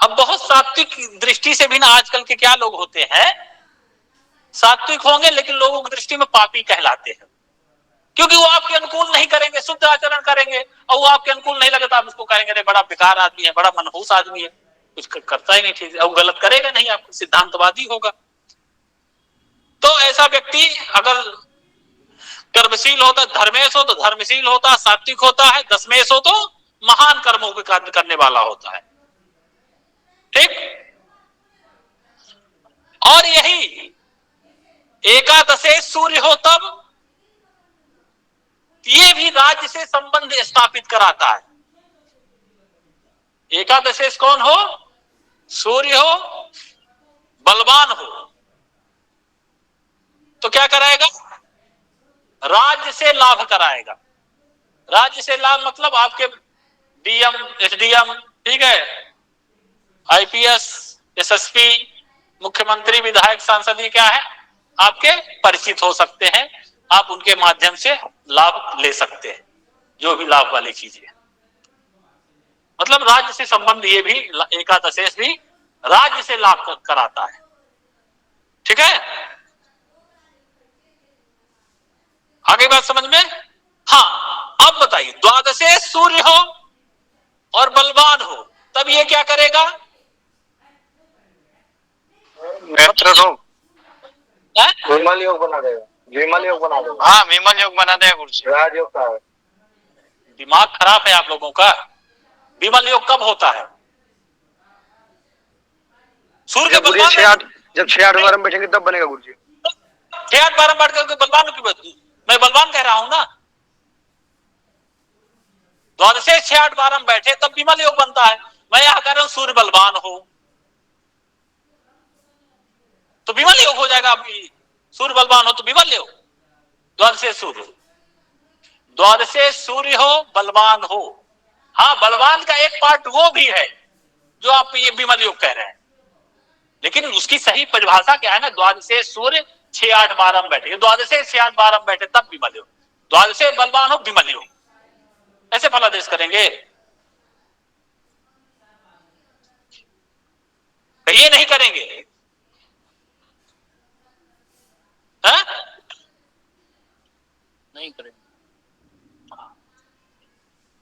अब बहुत सात्विक दृष्टि से भी ना आजकल के क्या लोग होते हैं, सात्विक होंगे लेकिन लोगों की दृष्टि में पापी कहलाते हैं, क्योंकि वो आपके अनुकूल नहीं करेंगे, शुद्ध आचरण करेंगे, और वो आपके अनुकूल नहीं लगता आप उसको कहेंगे अरे बड़ा बेकार आदमी है, बड़ा मनहूस आदमी है, कुछ करता ही नहीं ठीक, और गलत करेगा नहीं, आपको सिद्धांतवादी होगा। तो ऐसा व्यक्ति अगर कर्मशील होता, धर्मेश हो तो धर्मशील होता, सात्विक होता है, दसमेश हो तो महान कर्मों के कार्य करने वाला होता है। ठीक, और यही एकादशेश सूर्य हो तब ये भी राज्य से संबंध स्थापित कराता है। एकादशेश कौन हो? सूर्य हो, बलवान हो तो क्या कराएगा? राज्य से लाभ कराएगा। राज्य से लाभ मतलब आपके डीएम, एसडीएम, ठीक है, आईपीएस, एसएसपी, मुख्यमंत्री, विधायक, सांसद, ये क्या है? आपके परिचित हो सकते हैं, आप उनके माध्यम से लाभ ले सकते हैं, जो भी लाभ वाली चीजें। मतलब राज्य से संबंध, ये भी एकादशेश भी राज्य से लाभ कराता है। ठीक है, आगे बात समझ में? हाँ, अब बताइए, द्वादशेश सूर्य हो और बलवान हो तब ये क्या करेगा? नेत्र रोग, विमल योग बना देगा, विमल योग बना देगा। हाँ विमल योग बना देगा गुरुजी। राजयोग का है। दिमाग खराब है आप लोगों का। विमल योग कब होता है? सूर्य जब बलवान, 6-8 बार हम बैठेंगे तब बनेगा गुरुजी। 6-8 बार बैठ करके बलवान की बात, मैं बलवान कह रहा हूं ना। द्वादशेश 6-8 बार हम बैठे तब विमल योग बनता है। मैं यहां कह रहा हूं सूर्य बलवान हो तो विमल योग हो जाएगा। सूर्य बलवान हो तो विमल योग, द्वादशेश सूर्य, द्वादशेश सूर्य हो, बलवान हो। हाँ, बलवान का एक पार्ट वो भी है जो आप ये विमल योग कह रहे हैं, लेकिन उसकी सही परिभाषा क्या है ना? द्वादशेश सूर्य 6-8 बार हम बैठे, द्वादशेश 6-8 बार हम बैठे तब विमल योग, द्वादशेश बलवान हो विमल योग, ऐसे फलादेश करेंगे। ये नहीं करेंगे। हाँ? नहीं करेंगे।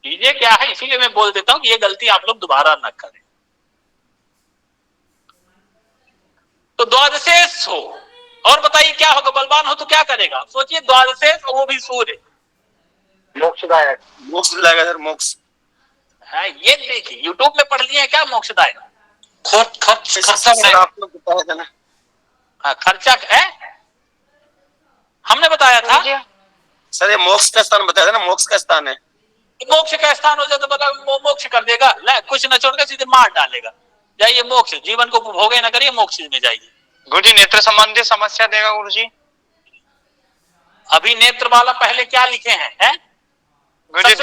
चीजें क्या है, इसीलिए मैं बोल देता हूं कि ये गलती आप लोग दोबारा न करें। तो द्वादशेश हो और बताइए क्या होगा? बलवान हो तो क्या करेगा? सोचिए, द्वादशेश वो भी सूर्य, मोक्षदायक, मोक्ष दिलाएगा सर, मोक्ष। हाँ, ये देखिए यूट्यूब में पढ़ लिया क्या मोक्षदायक? खर्चा आप लोग बताया था ना। हाँ, खर्चा है, हमने बताया था सर। ये मोक्ष का स्थान बताया था ना, मोक्ष का स्थान है। मोक्ष का स्थान हो जाए तो बता मोक्ष कर देगा, कुछ न छोड़कर सीधे मार डालेगा। जाइए मोक्ष, जीवन को उपभोग न करिए, मोक्ष में जाइए। गुरुजी नेत्र संबंधी समस्या देगा गुरुजी। अभी नेत्र वाला पहले क्या लिखे हैं? गुरुजी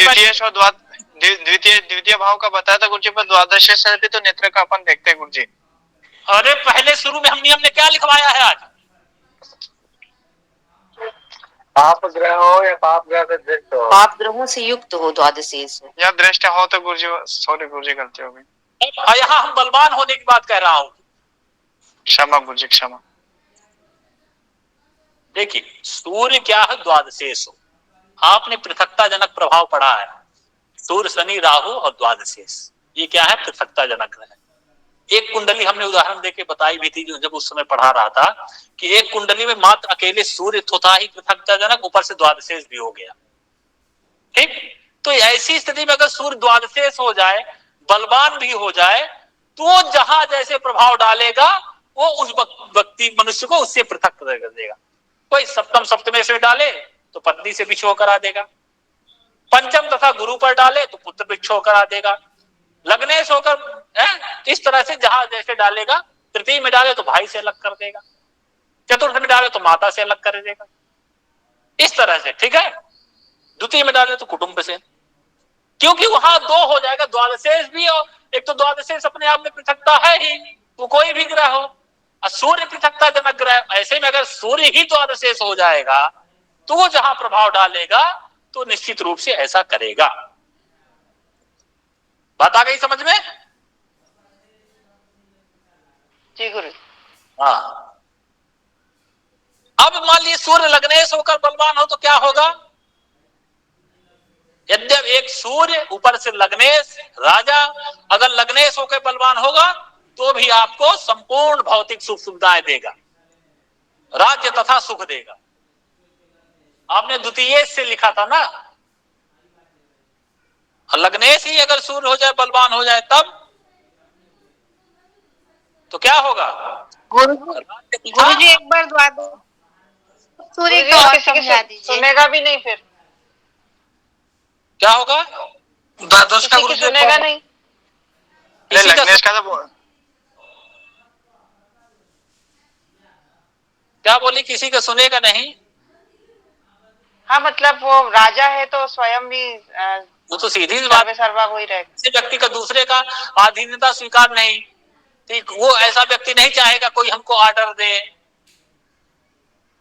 द्वितीय भाव का बताया था गुरुजी, पर द्वादशेश से भी तो नेत्र का अपन देखते हैं गुरुजी। अरे पहले शुरू में हमने क्या लिखवाया है आज? पाप ग्रह हो या पाप ग्रह से दृष्ट हो, पाप ग्रहों से युक्त हो द्वादशेश में, या दृष्ट हो तो गुरुजी, सॉरी गुरुजी गलती हो गई। यहाँ हम बलवान होने की बात कह रहा हूँ। क्षमा गुरुजी, क्षमा। देखिए सूर्य क्या है? द्वादशेश हो। आपने पृथकता जनक प्रभाव पढ़ा है, सूर्य, शनि, राहु और द्वादशेश, ये क्या है? पृथकता जनक है। एक कुंडली हमने उदाहरण देके बताई भी थी जो जब उस समय पढ़ा रहा था कि एक कुंडली में मात्र अकेले सूर्य था ही पृथकताजनक, ऊपर से द्वादशेष भी हो गया। ठीक, तो ऐसी स्थिति में अगर सूर्य द्वादशेष हो जाए, बलवान भी हो जाए, तो जहां जैसे प्रभाव डालेगा वो उस व्यक्ति मनुष्य को उससे पृथक कर देगा। कोई सप्तम सप्तमे से डाले तो पत्नी से बिछो करा देगा, पंचम तथा गुरु पर डाले तो पुत्र बिछो करा देगा, लग्नेश होकर इस तरह से जहां जैसे डालेगा, तृतीय में डाले तो भाई से अलग कर देगा, चतुर्थ में डाले तो माता से अलग कर देगा, इस तरह से। ठीक है, द्वितीय में डाले तो कुटुंब से, क्योंकि वहां दो हो जाएगा, द्वादशेष भी हो। एक तो द्वादशेष अपने आप में पृथकता है ही, वो कोई भी ग्रह हो, और सूर्य पृथकता जनक ग्रह। ऐसे में अगर सूर्य ही द्वादशेष हो जाएगा तो वो जहां प्रभाव डालेगा तो निश्चित रूप से ऐसा करेगा। बात आ गई समझ में? जी गुरु। हाँ, अब मान लीजिए सूर्य लग्नेश होकर बलवान हो तो क्या होगा? यद्यप एक सूर्य ऊपर से लग्नेश राजा अगर लग्नेश होकर बलवान होगा तो भी आपको संपूर्ण भौतिक सुख सुविधाएं देगा, राज्य तथा सुख देगा। आपने द्वितीय से लिखा था ना, लग्नेश ही अगर सूर्य हो जाए, बलवान हो जाए, तब तो क्या होगा? गुरुजी एक बार सूर्य को और समझा दीजिए। सुनेगा भी नहीं, फिर क्या होगा? द्वादश का गुरु सुनेगा नहीं। लग्नेश का तो क्या बोली? किसी का सुनेगा नहीं? हाँ, मतलब वो राजा है तो स्वयं भी वो तो सीधी सी बात, सर्वा वही रहेगा। किसी व्यक्ति का दूसरे का अधीनता स्वीकार नहीं। ठीक, वो ऐसा व्यक्ति नहीं चाहेगा कोई हमको ऑर्डर दे,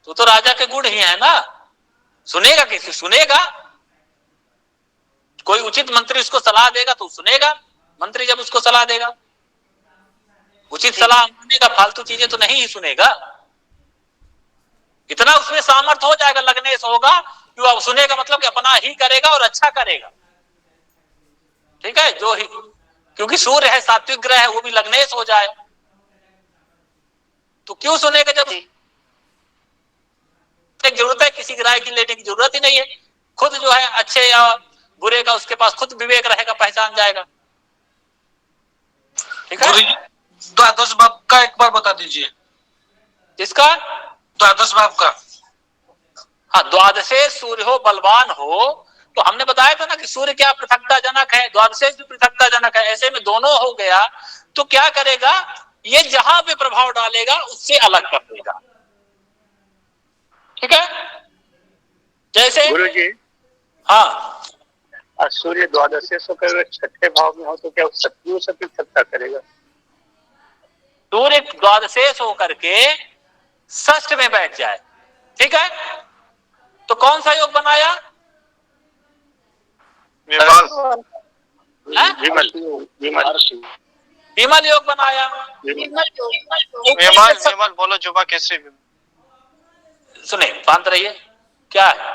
तो राजा के गुण ही है ना। सुनेगा किसी? सुनेगा। कोई उचित मंत्री उसको सलाह देगा तो सुनेगा, मंत्री जब उसको सलाह देगा उचित सलाह मानेगा, फालतू चीजें तो नहीं ही सुनेगा। इतना उसमें सामर्थ्य हो जाएगा, लग्नेश होगा कि वो सुनेगा, मतलब कि अपना ही करेगा और अच्छा करेगा। ठीक है, जो ही, क्योंकि सूर्य है, सात्विक ग्रह है, वो भी लग्नेश हो जाए तो क्यों सुनेगा? जब जरूरत है किसी ग्रह की लेने की जरूरत ही नहीं है, खुद जो है अच्छे या बुरे का उसके पास खुद विवेक रहेगा, पहचान जाएगा। ठीक है, द्वादश भाव का एक बार बता दीजिए। इसका द्वादश भाव का? हाँ, द्वादशेष सूर्य हो, बलवान हो, तो हमने बताया था ना कि सूर्य क्या पृथकता जनक है, द्वादशेष भी पृथकता जनक है। ऐसे में दोनों हो गया तो क्या करेगा? ये जहां पे प्रभाव डालेगा उससे अलग कर देगा। ठीक है, जैसे गुरु जी, हाँ, सूर्य द्वादशेष होकर छठे भाव में हो तो क्या शत्रु से पृथकता करेगा? सूर्य द्वादशेष होकर के षष्ठ में बैठ जाए, ठीक है, तो कौन सा योग बनाया? विमल विमल योग बनाया। विमल बोलो जुबा केसरी। सुने, शांत रहिए। क्या है,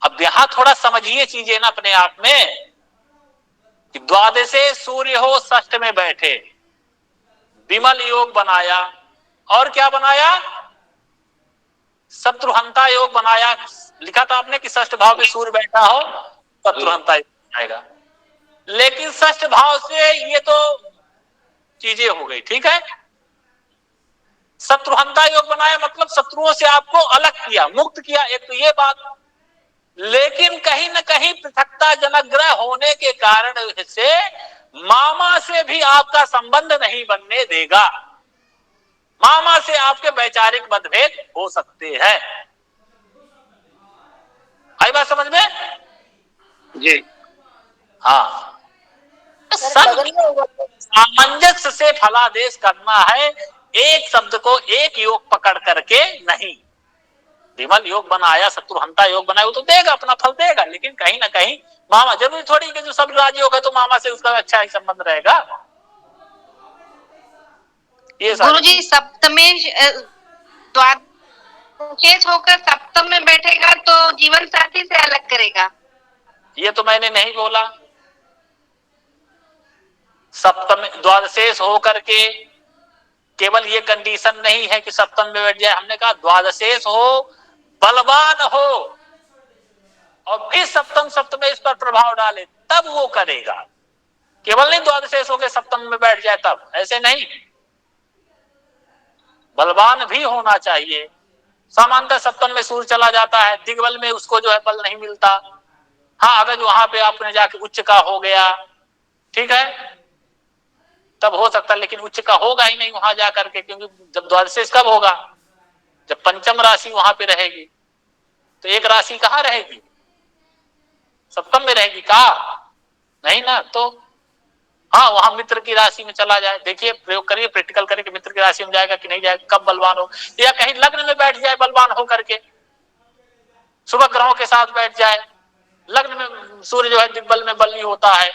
अब यहां थोड़ा समझिए चीजें ना अपने आप में कि द्वादशे सूर्य हो, षष्ठ में बैठे, विमल योग बनाया, और क्या बनाया? शत्रुहंता योग बनाया। लिखा था आपने कि षष्ठ भाव में सूर्य बैठा हो शत्रुहंता योग आएगा, लेकिन षष्ठ भाव से ये तो चीजें हो गई। ठीक है, शत्रुहंता योग बनाया मतलब शत्रुओं से आपको अलग किया, मुक्त किया, एक तो ये बात। लेकिन कहीं न कहीं पृथकता जनक ग्रह होने के कारण से मामा से भी आपका संबंध नहीं बनने देगा, मामा से आपके वैचारिक मतभेद हो सकते हैं। आई बात समझ में? जी हाँ, सामंजस्य से फलादेश करना है, एक शब्द को एक योग पकड़ करके नहीं। विमल योग बनाया, शत्रुहंता योग बनाया, वो तो देगा, अपना फल देगा, लेकिन कहीं ना कहीं मामा, जरूरी थोड़ी कि जो सब राजयोग है तो मामा से उसका अच्छा ही संबंध रहेगा। ये गुरुजी सप्तमे द्वादशेष होकर सप्तम में बैठेगा तो जीवन साथी से अलग करेगा। ये तो मैंने नहीं बोला। सप्तम द्वादशेश होकर के केवल ये कंडीशन नहीं है कि सप्तम में बैठ जाए, हमने कहा द्वादशेश हो, बलवान हो और फिर सप्तम में इस पर प्रभाव डाले तब वो करेगा। केवल नहीं द्वादशेश होकर सप्तम में बैठ जाए तब, ऐसे नहीं, बलवान भी होना चाहिए। सामान्यतः सप्तम में सूर्य चला जाता है, दिग्बल में उसको जो है बल नहीं मिलता। हाँ, अगर वहां पे आपने जाके उच्च का हो गया, ठीक है, तब हो सकता है, लेकिन उच्च का होगा ही नहीं वहां जाकर के, क्योंकि जब द्वादशेश कब होगा, जब पंचम राशि वहां पे रहेगी। तो एक राशि कहाँ रहेगी, सप्तम में रहेगी का नहीं ना। तो हाँ, वहां मित्र की राशि में चला जाए, देखिए प्रयोग करिए, प्रैक्टिकल करिए कि मित्र की राशि में जाएगा कि नहीं जाएगा, कब बलवान हो, या कहीं लग्न में बैठ जाए बलवान हो करके, शुभ ग्रहों के साथ बैठ जाए, लग्न में सूर्य जो है दिग्बल में बल नहीं होता है,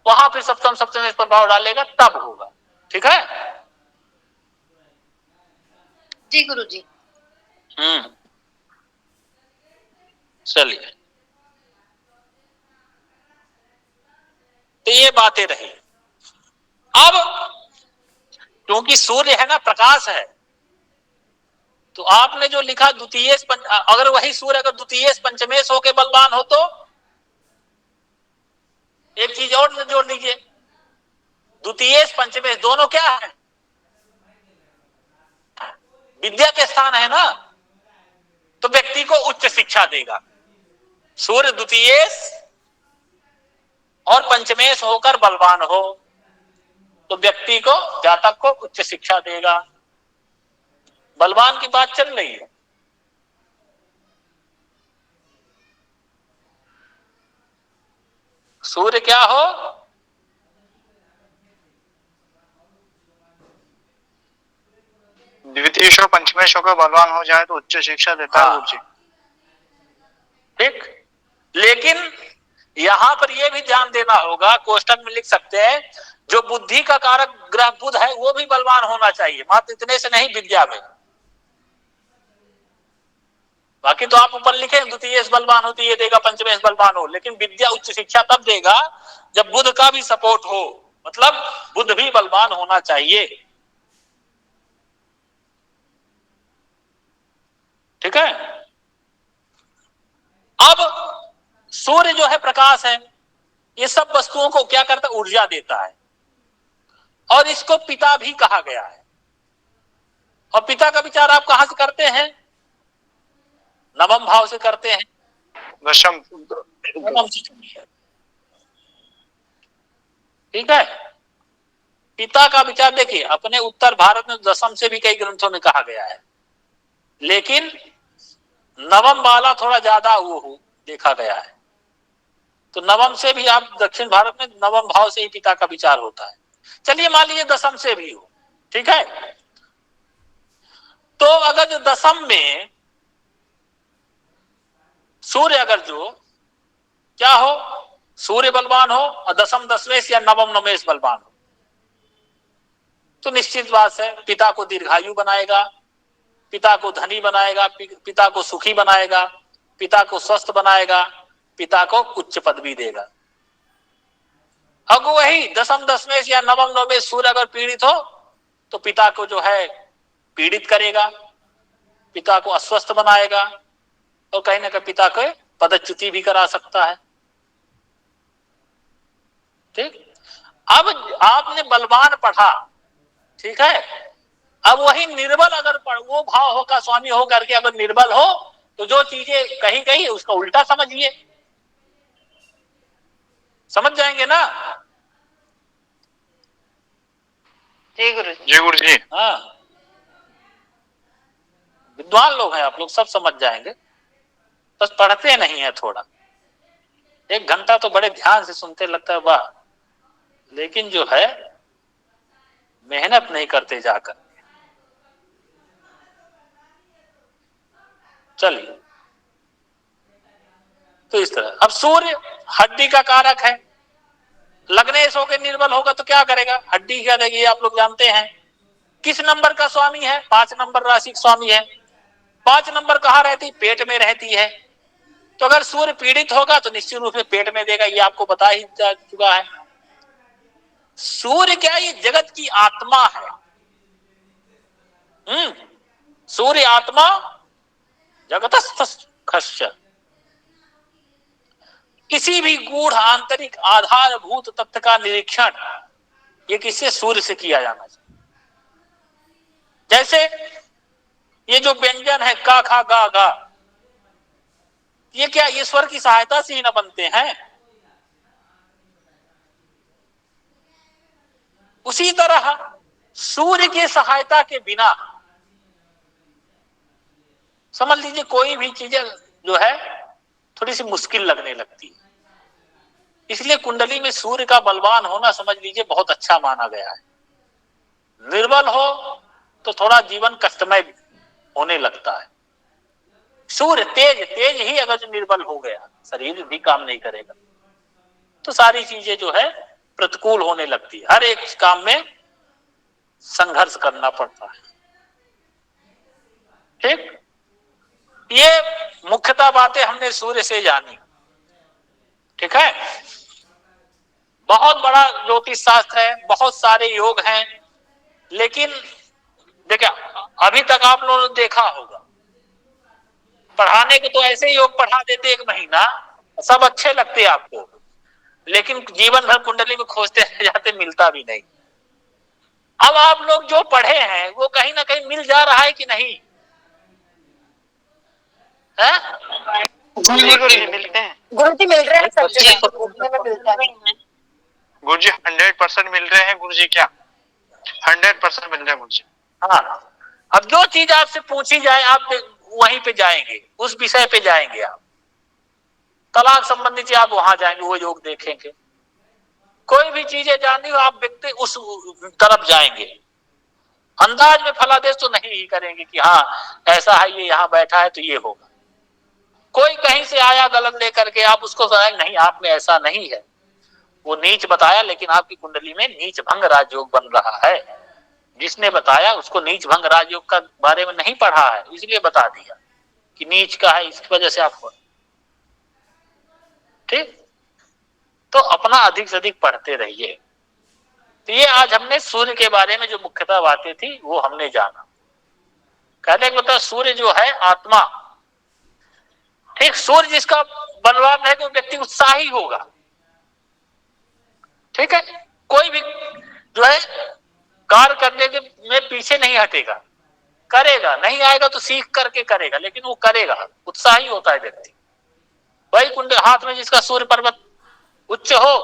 वहां फिर सप्तम में प्रभाव डालेगा तब होगा। ठीक है जी गुरुजी। चलिए, तो ये बातें रही। अब क्योंकि सूर्य है ना, प्रकाश है, तो आपने जो लिखा द्वितीय, अगर वही सूर्य अगर द्वितीय पंचमेश होके बलवान हो तो एक चीज और जोड़ लीजिए, द्वितीय पंचमेश दोनों क्या है, विद्या के स्थान है ना, तो व्यक्ति को उच्च शिक्षा देगा। सूर्य द्वितीय और पंचमेश होकर बलवान हो तो व्यक्ति को, जातक को उच्च शिक्षा देगा। बलवान की बात चल रही है। सूर्य क्या हो, द्वितीय और पंचमेश होकर बलवान हो जाए तो उच्च शिक्षा देता है गुरुजी। ठीक, लेकिन यहां पर यह भी ध्यान देना होगा, कोष्टक में लिख सकते हैं, जो बुद्धि का कारक ग्रह बुध है वो भी बलवान होना चाहिए, मात्र इतने से नहीं विद्या में। बाकी तो आप ऊपर लिखे द्वितीय बलवान हो तो ये देगा, पंचमेश बलवान हो, लेकिन विद्या उच्च शिक्षा तब देगा जब बुध का भी सपोर्ट हो, मतलब बुध भी बलवान होना चाहिए। ठीक है, अब सूर्य जो है प्रकाश है, ये सब वस्तुओं को क्या करता है, ऊर्जा देता है, और इसको पिता भी कहा गया है। और पिता का विचार आप कहां से करते हैं, नवम भाव से करते हैं, दशम। ठीक है, पिता का विचार देखिए, अपने उत्तर भारत में दशम से भी कई ग्रंथों में कहा गया है, लेकिन नवम वाला थोड़ा ज्यादा वो देखा गया है। तो नवम से भी, आप दक्षिण भारत में नवम भाव से ही पिता का विचार होता है। चलिए मान लीजिए दशम से भी हो, ठीक है, तो अगर जो दशम में सूर्य अगर जो क्या हो, सूर्य बलवान हो और दशम दशमेश या नवम नवेश बलवान हो, तो निश्चित बात है पिता को दीर्घायु बनाएगा, पिता को धनी बनाएगा, पिता को सुखी बनाएगा, पिता को स्वस्थ बनाएगा, पिता को उच्च पदवी देगा। अगर वही दशम दशमेश या नवम नवेश सूर्य अगर पीड़ित हो तो पिता को जो है पीड़ित करेगा, पिता को अस्वस्थ बनाएगा, और कहीं ना कहीं पिता को पदच्युति भी करा सकता है। ठीक, अब आपने बलवान पढ़ा, ठीक है, अब वही निर्बल अगर वो भाव होगा, स्वामी हो करके अगर निर्बल हो तो जो चीजें कहीं कहीं उसका उल्टा समझिए, समझ जाएंगे ना। जी गुरु जी। जी गुरुजी। हाँ, विद्वान लोग हैं आप लोग, सब समझ जाएंगे, बस पढ़ते नहीं है थोड़ा। एक घंटा तो बड़े ध्यान से सुनते, लगता है वाह, लेकिन जो है मेहनत नहीं करते जाकर। चलिए, तो इस तरह अब सूर्य हड्डी का कारक है, लग्नेश होकर निर्बल होगा तो क्या करेगा, हड्डी क्या देगी, आप लोग जानते हैं। किस नंबर का स्वामी है, 5 नंबर राशि का स्वामी है। 5 नंबर कहाँ रहती, पेट में रहती है। तो अगर सूर्य पीड़ित होगा तो निश्चित रूप से पेट में देगा, ये आपको बता ही जा चुका है। सूर्य क्या, ये जगत की आत्मा है। सूर्य आत्मा जगतस्थस्य, किसी भी गूढ़ आंतरिक आधारभूत तत्व का निरीक्षण ये किससे, सूर्य से किया जाना चाहिए। जैसे ये जो व्यंजन है का खा गा गा, ये क्या ईश्वर की सहायता से ही न बनते हैं। उसी तरह सूर्य की सहायता के बिना समझ लीजिए कोई भी चीजें जो है थोड़ी सी मुश्किल लगने लगती है। इसलिए कुंडली में सूर्य का बलवान होना समझ लीजिए बहुत अच्छा माना गया है। निर्बल हो तो थोड़ा जीवन कष्टमय होने लगता है। सूर्य तेज तेज ही अगर जो निर्बल हो गया, शरीर भी काम नहीं करेगा, तो सारी चीजें जो है प्रतिकूल होने लगती है। हर एक काम में संघर्ष करना पड़ता है। ठीक, ये मुख्यतः बातें हमने सूर्य से जानी। ठीक है, बहुत बड़ा ज्योतिष शास्त्र है, बहुत सारे योग हैं, लेकिन देखिए अभी तक आप लोगों ने देखा होगा पढ़ाने को तो ऐसे ही योग पढ़ा देते 1 महीना, सब अच्छे लगते आपको, लेकिन जीवन भर कुंडली में खोजते रह जाते, मिलता भी नहीं। अब आप लोग जो पढ़े हैं वो कहीं ना कहीं मिल जा रहा है कि नहीं है? मिलते हैं गुरुजी, मिल रहे हैं सब्जेक्ट गुरुजी 100% मिल रहे हैं गुरुजी, क्या 100% मिल रहे हैं गुरुजी। हाँ, अब जो चीज आपसे पूछी जाए आप वहीं पे जाएंगे, उस विषय पे जाएंगे। आप तलाक संबंधित आप वहां जाएंगे, वो योग देखेंगे। कोई भी चीजें जाननी हो आप व्यक्ति उस तरफ जाएंगे। अंदाज में फलादेश तो नहीं ही करेंगे कि हाँ ऐसा है, ये यहाँ बैठा है तो ये होगा। कोई कहीं से आया गलत लेकर के आप उसको समझेंगे नहीं, आप में ऐसा नहीं है, वो नीच बताया, लेकिन आपकी कुंडली में नीच भंग राजयोग बन रहा है। जिसने बताया उसको नीच भंग राजयोग का बारे में नहीं पढ़ा है, इसलिए बता दिया कि नीच का है, इसकी वजह से आपको। ठीक, तो अपना अधिक से अधिक पढ़ते रहिए। तो ये आज हमने सूर्य के बारे में जो मुख्यतः बातें थी वो हमने जाना। कहने का मतलब सूर्य जो है आत्मा, ठीक, सूर्य जिसका बलवान है तो व्यक्ति उत्साही होगा। ठीक है, कोई भी जो है कार्य करने के में पीछे नहीं हटेगा, करेगा, नहीं आएगा तो सीख करके करेगा, लेकिन वो करेगा, उत्साही होता है व्यक्ति। वही कुंड हाथ में जिसका सूर्य पर्वत उच्च हो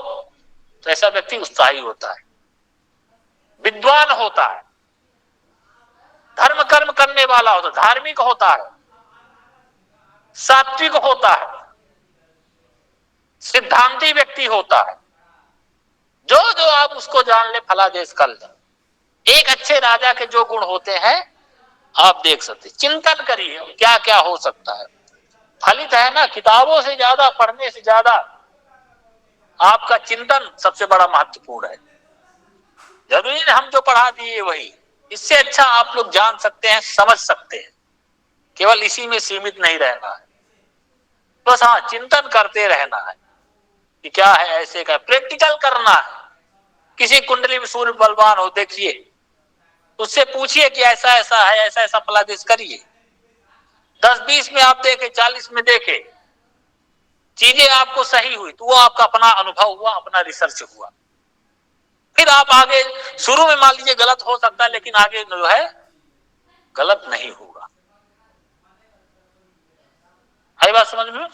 तो ऐसा व्यक्ति उत्साही होता है, विद्वान होता है, धर्म कर्म करने वाला होता है, धार्मिक होता है, सात्विक होता है, सिद्धांती व्यक्ति होता है। जो जो आप उसको जान ले फलादेश कर ले। एक अच्छे राजा के जो गुण होते हैं आप देख सकते, चिंतन करिए क्या क्या हो सकता है। फलित है ना, किताबों से ज्यादा, पढ़ने से ज्यादा आपका चिंतन सबसे बड़ा महत्वपूर्ण है। जरूरी है हम जो पढ़ा दिए वही, इससे अच्छा आप लोग जान सकते हैं, समझ सकते हैं। केवल इसी में सीमित नहीं रहना है, बस हाँ चिंतन करते रहना है कि क्या है, ऐसे का प्रैक्टिकल करना है। किसी कुंडली में सूर्य बलवान हो देखिए, उससे पूछिए कि ऐसा ऐसा है, ऐसा ऐसा फलादेश करिए। 10-20 में आप देखे, 40 में देखे, चीजें आपको सही हुई तो वो आपका अपना अनुभव हुआ, अपना रिसर्च हुआ। फिर आप आगे, शुरू में मान लीजिए गलत हो सकता है, लेकिन आगे जो है गलत नहीं होगा। आई बात समझ में?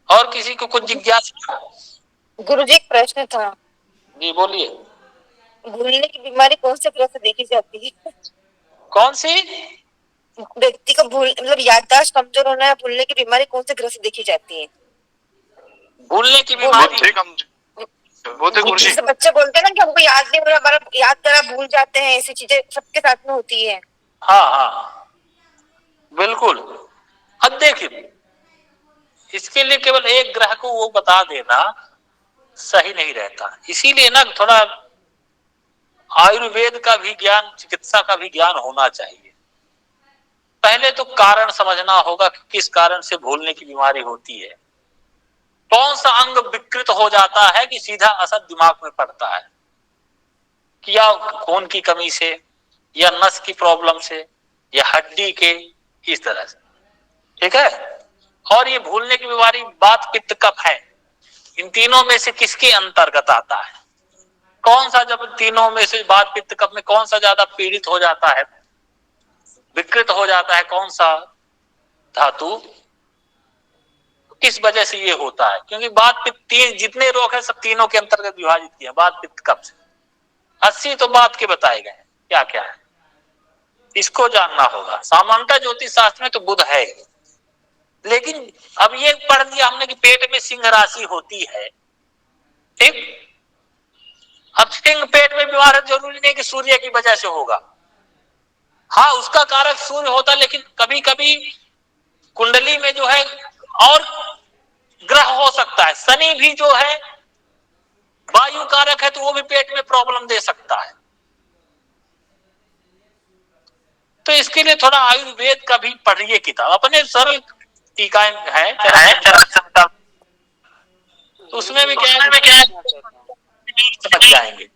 और किसी को कुछ जिज्ञासा? गुरुजी एक प्रश्न था। जी बोलिए। भूलने की बीमारी कौन से ग्रह से देखी जाती है? कौन सी? व्यक्ति को मतलब याददाश्त कमजोर होना है, भूलने की बीमारी कौन से ग्रह से देखी जाती है? भूलने की बीमारी जैसे बच्चे बोलते हैं ना कि हमको याद नहीं हो रहा, हमारा याद करा भूल जाते हैं, ऐसी चीजें सबके साथ में होती है। हाँ हाँ बिल्कुल। अब देखिए इसके लिए केवल एक ग्रह को वो बता देना सही नहीं रहता। इसीलिए ना थोड़ा आयुर्वेद का भी ज्ञान, चिकित्सा का भी ज्ञान होना चाहिए। पहले तो कारण समझना होगा कि किस कारण से भूलने की बीमारी होती है। कौन सा अंग विकृत हो जाता है कि सीधा असर दिमाग में पड़ता है, कि या खून की कमी से, या नस की प्रॉब्लम से, या हड्डी के, इस तरह से। ठीक है। और ये भूलने की बीमारी वात पित्त कफ है, इन तीनों में से किसके अंतर्गत आता है? कौन सा, जब तीनों में से वात पित्त कफ में कौन सा ज्यादा पीड़ित हो जाता है, विकृत हो जाता है, कौन सा धातु? किस वजह से ये होता है? क्योंकि वात पित्त, जितने रोग है सब तीनों के अंतर्गत विभाजित किए, वात पित्त कफ से। 80 तो बात के बताए गए क्या क्या है, इसको जानना होगा। सामान्यतः ज्योतिष शास्त्र में तो बुध है, लेकिन अब ये पढ़ लिया हमने कि पेट में सिंह राशि होती है, ठीक। अब सिंह पेट में बीमार है, जरूरी नहीं कि सूर्य की वजह से होगा। हाँ, उसका कारक सूर्य होता, लेकिन कभी कभी कुंडली में जो है और ग्रह हो सकता है। शनि भी जो है वायु कारक है, तो वो भी पेट में प्रॉब्लम दे सकता है। तो इसके लिए थोड़ा आयुर्वेद का भी पढ़िए किताब, अपने सरल टीकाएं है तो उसमें भी क्या समझ जाएंगे,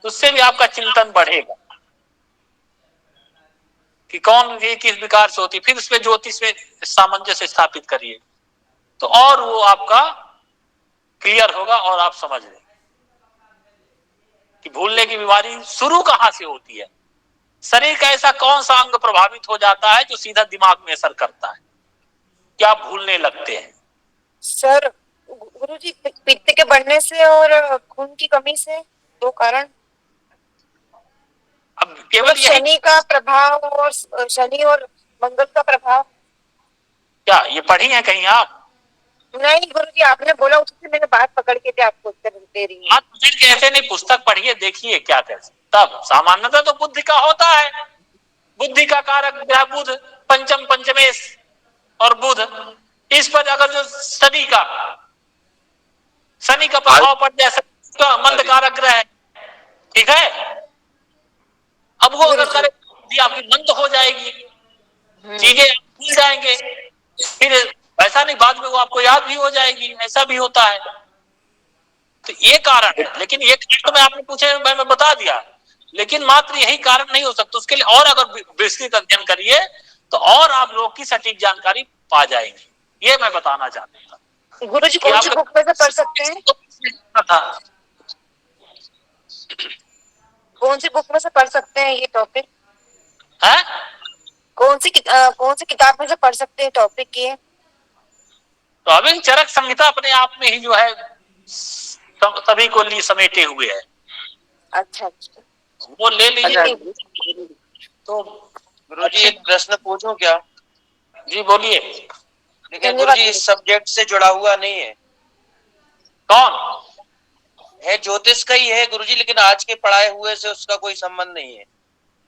उससे भी आपका चिंतन बढ़ेगा कि कौन ये किस विकार से होती। फिर उसमें ज्योतिष में सामंजस्य स्थापित करिए, तो और वो आपका क्लियर होगा और आप समझ लेंगे कि भूलने की बीमारी शुरू कहां से होती है। शरीर का ऐसा कौन सा अंग प्रभावित हो जाता है जो सीधा दिमाग में असर करता है, क्या भूलने लगते हैं? सर गुरुजी, पित्त के बढ़ने से और खून की कमी से, दो कारण। अब केवल शनि का प्रभाव और शनि और मंगल का प्रभाव, क्या ये पढ़ी है कहीं आप? नहीं गुरुजी, आपने बोला उससे मैंने बात पकड़ के आपको उत्तर दे रही हूँ। कैसे नहीं, पुस्तक पढ़िए, देखिए क्या कैसे। तब सामान्यतः तो बुद्धि का होता है, बुद्धि का कारक बुध, पंचम पंचमेश और बुध, इस पर अगर जो शनि का प्रभाव पड़ जाए, तो मंद कारक ग्रह है, ठीक है। अब वो अगर करे आपकी मंद हो जाएगी, चीजें भूल जाएंगे, फिर ऐसा नहीं बाद में वो आपको याद भी हो जाएगी, ऐसा भी होता है। तो ये कारण है, लेकिन ये तो मैं आपने पूछे, मैं बता दिया, लेकिन मात्र यही कारण नहीं हो सकता। उसके लिए और अगर विस्तृत अध्ययन करिए तो और आप लोग की सटीक जानकारी पा जाएंगे, ये मैं बताना चाहता था। गुरुजी कौन सी बुक में से पढ़ सकते हैं? कौन सी बुक में से पढ़ सकते हैं ये टॉपिक है? कौन सी किताब में से पढ़ सकते हैं टॉपिक ये? तो अभी चरक संहिता अपने आप में ही जो है सभी को लिए समेटे हुए है। अच्छा, वो ले लीजिए। तो गुरुजी एक प्रश्न पूछूं क्या? जी बोलिए। लेकिन गुरुजी इस सब्जेक्ट से जुड़ा हुआ नहीं है। कौन है? ज्योतिष का ही है गुरुजी, लेकिन आज के पढ़ाए हुए से उसका कोई संबंध नहीं है।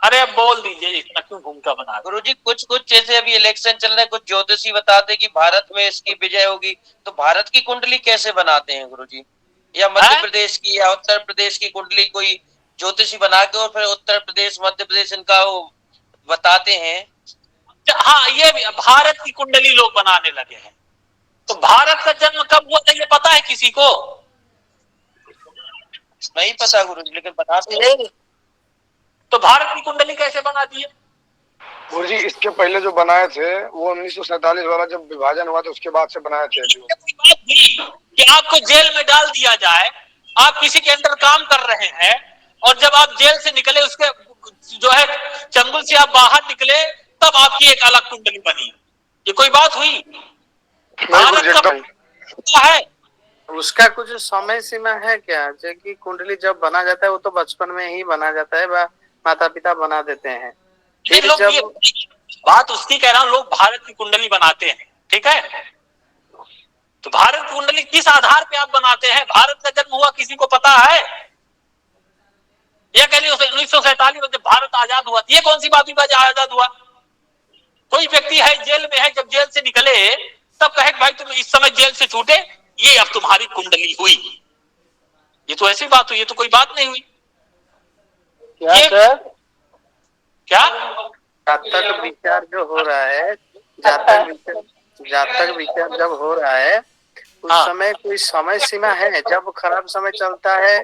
अरे बोल दीजिए, इतना क्यों भूमिका बना? गुरुजी कुछ जैसे अभी इलेक्शन चल रहे हैं, कुछ ज्योतिषी बताते कि भारत में इसकी विजय होगी, तो भारत की कुंडली कैसे बनाते हैं गुरुजी? या मध्य प्रदेश की या उत्तर प्रदेश की कुंडली कोई ज्योतिषी बना के और फिर उत्तर प्रदेश मध्य प्रदेश इनका वो बताते हैं? हाँ, ये भी भारत की कुंडली लोग बनाने लगे हैं। तो भारत का जन्म कब हुआ था ये पता है किसी को? नहीं पता गुरुजी, लेकिन बनाते हैं। तो भारत की कुंडली कैसे बना दी है? गुरुजी इसके पहले जो बनाए थे वो 1947 वाला जब विभाजन हुआ था उसके बाद से बनाए थे। कि आपको जेल में डाल दिया जाए, आप किसी के अंडर काम कर रहे हैं, और जब आप जेल से निकले, उसके जो है चंगुल से आप बाहर निकले, तब आपकी एक अलग कुंडली बनी। ये कोई बात हुई? भारत का है उसका कुछ समय सीमा है क्या? कि कुंडली जब बना जाता है वो तो बचपन में ही बना जाता है, माता पिता बना देते हैं। लोग ये बात उसकी कह रहा हूं, लोग भारत की कुंडली बनाते हैं, ठीक है। तो भारत की कुंडली किस आधार पे आप बनाते हैं? भारत का जन्म हुआ किसी को पता है? यह कह ली 1947 में जब भारत आजाद हुआ, ये कौन सी बात हुई आजाद हुआ? कोई व्यक्ति है जेल में है, जब जेल से निकले तब कहे भाई तुम इस समय जेल से छूटे, ये अब तुम्हारी कुंडली हुई। ये तो ऐसी बात हुई, ये तो कोई बात नहीं हुई। क्या जातक विचार जो हो रहा है, जातक विचार जब हो रहा है उस हाँ। समय कोई समय सीमा है? जब खराब समय चलता है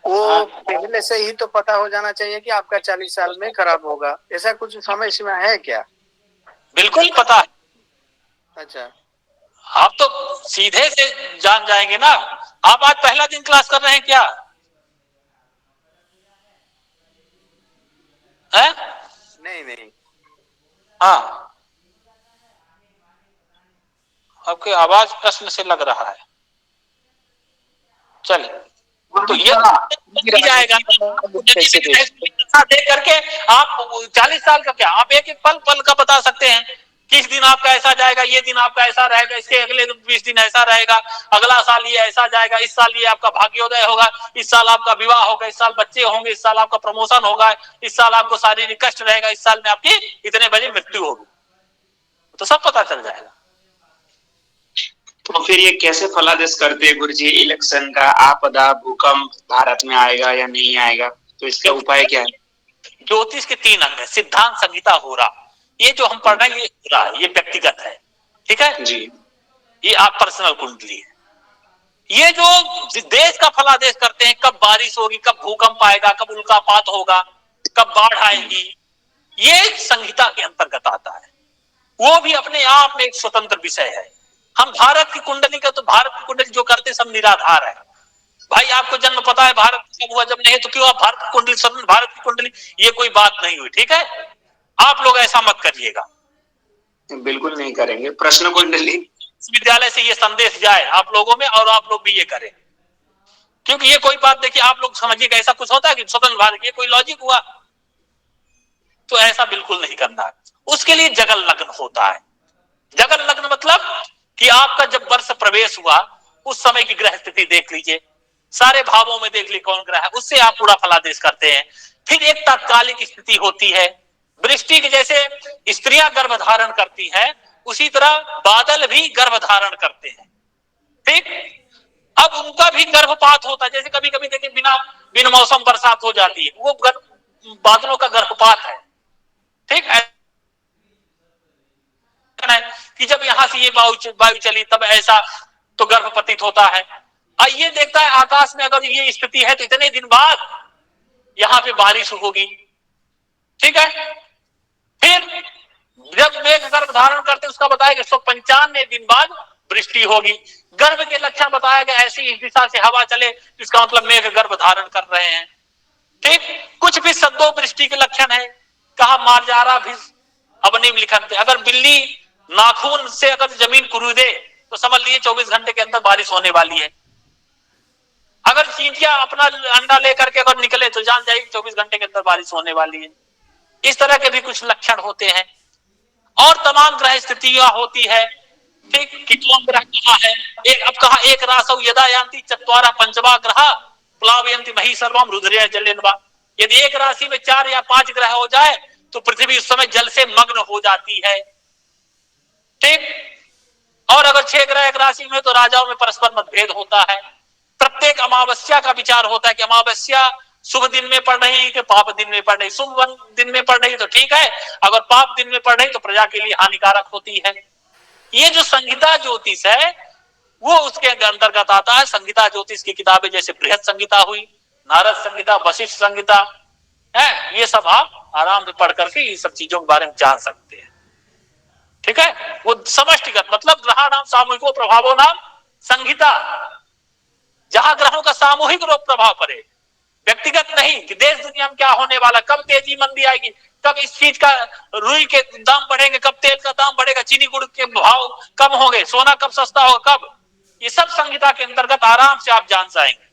वो पहले से ही तो पता हो जाना चाहिए कि आपका 40 साल में खराब होगा, ऐसा कुछ समय सीमा है क्या? बिल्कुल पता है। अच्छा, आप तो सीधे से जान जाएंगे ना। आप आज पहला दिन क्लास कर रहे हैं क्या है? नहीं। हाँ, आपकी आवाज प्रश्न से लग रहा है। चलिए, तो ये जाएगा देख करके आप 40 साल का क्या, आप एक एक पल पल का बता सकते हैं। किस दिन आपका ऐसा जाएगा, ये दिन आपका ऐसा रहेगा, इसके अगले 20 दिन ऐसा रहेगा, अगला साल ये ऐसा जाएगा, इस साल ये आपका भाग्योदय होगा, इस साल आपका विवाह होगा, इस साल बच्चे होंगे, इस साल आपका प्रमोशन होगा, इस साल आपको शारीरिक कष्ट रहेगा, इस साल में आपकी इतने बजे मृत्यु होगी, तो सब पता चल जाएगा। तो फिर ये कैसे फलादेश करते हैं गुरुजी इलेक्शन का? आपदा भूकंप भारत में आएगा या नहीं आएगा, तो इसका उपाय क्या है? ज्योतिष के 3 अंग है, सिद्धांत, संहिता, होरा। ये जो हम पढ़ रहे हैं ये होरा है, ये व्यक्तिगत है, ठीक है जी। ये आप पर्सनल कुंडली है। ये जो देश का फलादेश करते हैं, कब बारिश होगी, कब भूकंप आएगा, कब उल्कापात होगा, कब बाढ़ आएगी, ये संहिता के अंतर्गत आता है। वो भी अपने आप में एक स्वतंत्र विषय है। हम भारत की कुंडली का, तो भारत की कुंडली जो करते सब निराधार है। भाई आपको जन्म पता है भारत कब हुआ, जब नहीं तो क्यों आप भारत की कुंडली, स्वतंत्र भारत की कुंडली, ये कोई बात नहीं हुई, ठीक है। आप लोग ऐसा मत करिएगा, बिल्कुल नहीं करेंगे। प्रश्न कुंडली विद्यालय से ये संदेश जाए आप लोगों में, और आप लोग भी ये करें, क्योंकि ये कोई बात देखिए, आप लोग समझिएगा ऐसा कुछ होता है कि स्वतंत्र भारत, ये कोई लॉजिक हुआ? तो ऐसा बिल्कुल नहीं करना है। उसके लिए जगल लग्न होता है। जगल लग्न मतलब कि आपका जब वर्ष प्रवेश हुआ उस समय की ग्रह स्थिति देख लीजिए, सारे भावों में देख लीजिए कौन ग्रह है, उससे आप पूरा फलादेश करते हैं। फिर एक तात्कालिक स्थिति होती है, वृष्टि के जैसे स्त्रियां गर्भ धारण करती हैं, उसी तरह बादल भी गर्भ धारण करते हैं, ठीक। अब उनका भी गर्भपात होता है, जैसे कभी कभी देखिए बिन मौसम बरसात हो जाती है, वो बादलों का गर्भपात है, ठीक है। कि जब यहां से ये वायु चली तब ऐसा तो गर्भपतित होता है। ये देखता है आकाश में अगर ये स्थिति है तो इतने दिन बाद यहां पे बारिश होगी, ठीक है। फिर जब मेघ गर्भ धारण करते उसका बताया कि 195 दिन बाद वृष्टि होगी। गर्भ के लक्षण बताया गया, ऐसी इस दिशा से हवा चले इसका मतलब मेघ गर्भ धारण कर रहे हैं, ठीक। कुछ भी सद्दो वृष्टि के लक्षण है, कहा मार्जारा भी अवनिम लिखन थे, अगर बिल्ली नाखून से अगर जमीन कुरूदे तो समझ लिए 24 घंटे के अंदर बारिश होने वाली है। अगर चींटियां अपना अंडा लेकर के अगर निकले तो जान जाएगी 24 घंटे के अंदर बारिश होने वाली है। इस तरह के भी कुछ लक्षण होते हैं, और तमाम ग्रह स्थितियां होती है, ठीक। कि कौन ग्रह कहाँ है, अब कहा एक रासौ यदा यान्ति चत्वारा पंचमा ग्रह प्लावयन्ति मही सर्वम रुद्रया जलेनवा। यदि एक राशि में 4 या 5 ग्रह हो जाए तो पृथ्वी उस समय जल से मग्न हो जाती है, ठीक। और अगर 6 ग्रह एक राशि में तो राजाओं में परस्पर मतभेद होता है। प्रत्येक अमावस्या का विचार होता है कि अमावस्या शुभ दिन में पड़ रही कि पाप दिन में पड़ रही। शुभ दिन में पड़ रही तो ठीक है, अगर पाप दिन में पड़ रही तो प्रजा के लिए हानिकारक होती है। ये जो संहिता ज्योतिष है वो उसके अंतर्गत आता है। संहिता ज्योतिष की किताबें जैसे बृहद संहिता हुई, नारद संहिता, वशिष्ठ संहिता है, ये सब आप आराम से पढ़ करके ये सब चीजों के बारे में जान सकते हैं, ठीक है। वो समष्टिगत मतलब ग्रह नाम सामूहिको प्रभावो नाम संहिता, जहां ग्रहों का सामूहिक रूप प्रभाव पड़े, व्यक्तिगत नहीं कि देश दुनिया में क्या होने वाला, कब तेजी मंदी आएगी, कब इस चीज का रुई के दाम बढ़ेंगे, कब तेल का दाम बढ़ेगा, चीनी गुड़ के भाव कम होंगे, सोना कब सस्ता होगा, कब, ये सब संहिता के अंतर्गत आराम से आप जान जाएंगे।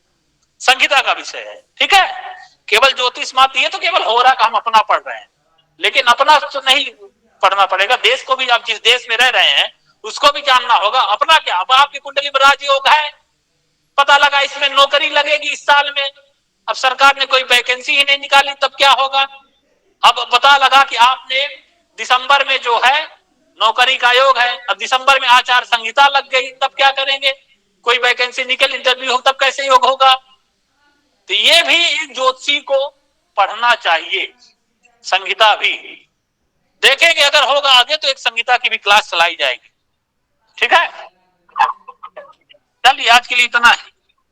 संहिता का विषय है, ठीक है। केवल ज्योतिष मात्र, ये तो केवल हो रहा का हम अपना पढ़ रहे हैं, लेकिन अपना तो नहीं पढ़ना पड़ेगा, देश को भी, आप जिस देश में रह रहे हैं उसको भी जानना होगा। अपना क्या, अब आपकी कुंडली में राजयोग है, पता लगा इसमें नौकरी लगेगी इस साल में, अब सरकार ने कोई वैकेंसी ही नहीं निकाली तब क्या होगा। अब पता लगा कि आपने दिसंबर में जो है नौकरी का योग है, अब दिसंबर में आचार संहिता लग गई तब क्या करेंगे, कोई वैकेंसी निकल, इंटरव्यू हो, तब कैसे योग होगा। तो ये भी एक ज्योतिषी को पढ़ना चाहिए, संहिता भी देखेंगे। अगर होगा आगे तो एक संहिता की भी क्लास चलाई जाएगी, ठीक है। चलिए आज के लिए इतना है,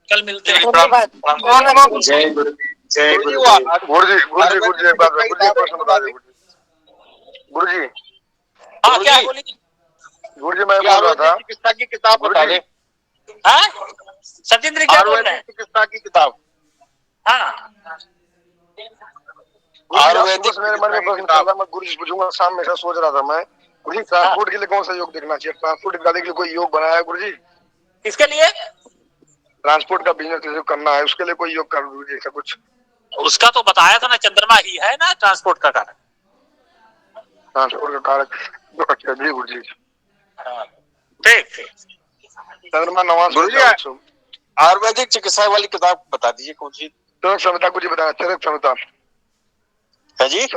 कल मिलते हैं। जय गुरु, जय गुरु। गुरु जी एक बात गुरु जी प्रश्न बता दीजिए गुरु जी। हाँ क्या बोलिए गुरु जी मैं बोल रहा था चिकित्सा की किताब बता दें। सत्येंद्र क्या बोल रहे हैं? चिकित्सा की किताब। हाँ आयुर्वेदिक मेरे मन में प्रश्न चल रहा, मैं गुरु जी पूछूंगा, शाम में ऐसा सोच रहा था मैं। गुरु जी ट्रांसपोर्ट के लिए कौन सा योग देखना चाहिए? ट्रांसपोर्ट इत्यादि के लिए कोई योग बनाया है गुरु जी? किसके लिए? ट्रांसपोर्ट का बिजनेस करना है उसके लिए कोई योग कर गुरु जी ऐसा कुछ? उसका तो बताया था ना, चंद्रमा ही है ना ट्रांसपोर्ट का कारक। ट्रांसपोर्ट का कारक अच्छा जी गुरु जी। ठीक चंद्रमा नवाज गुरु जी आयुर्वेदिक चिकित्सा वाली किताब बता दीजिए कौन सी? चरक संहिता गुरु जी बताया, चरक संहिता है जी।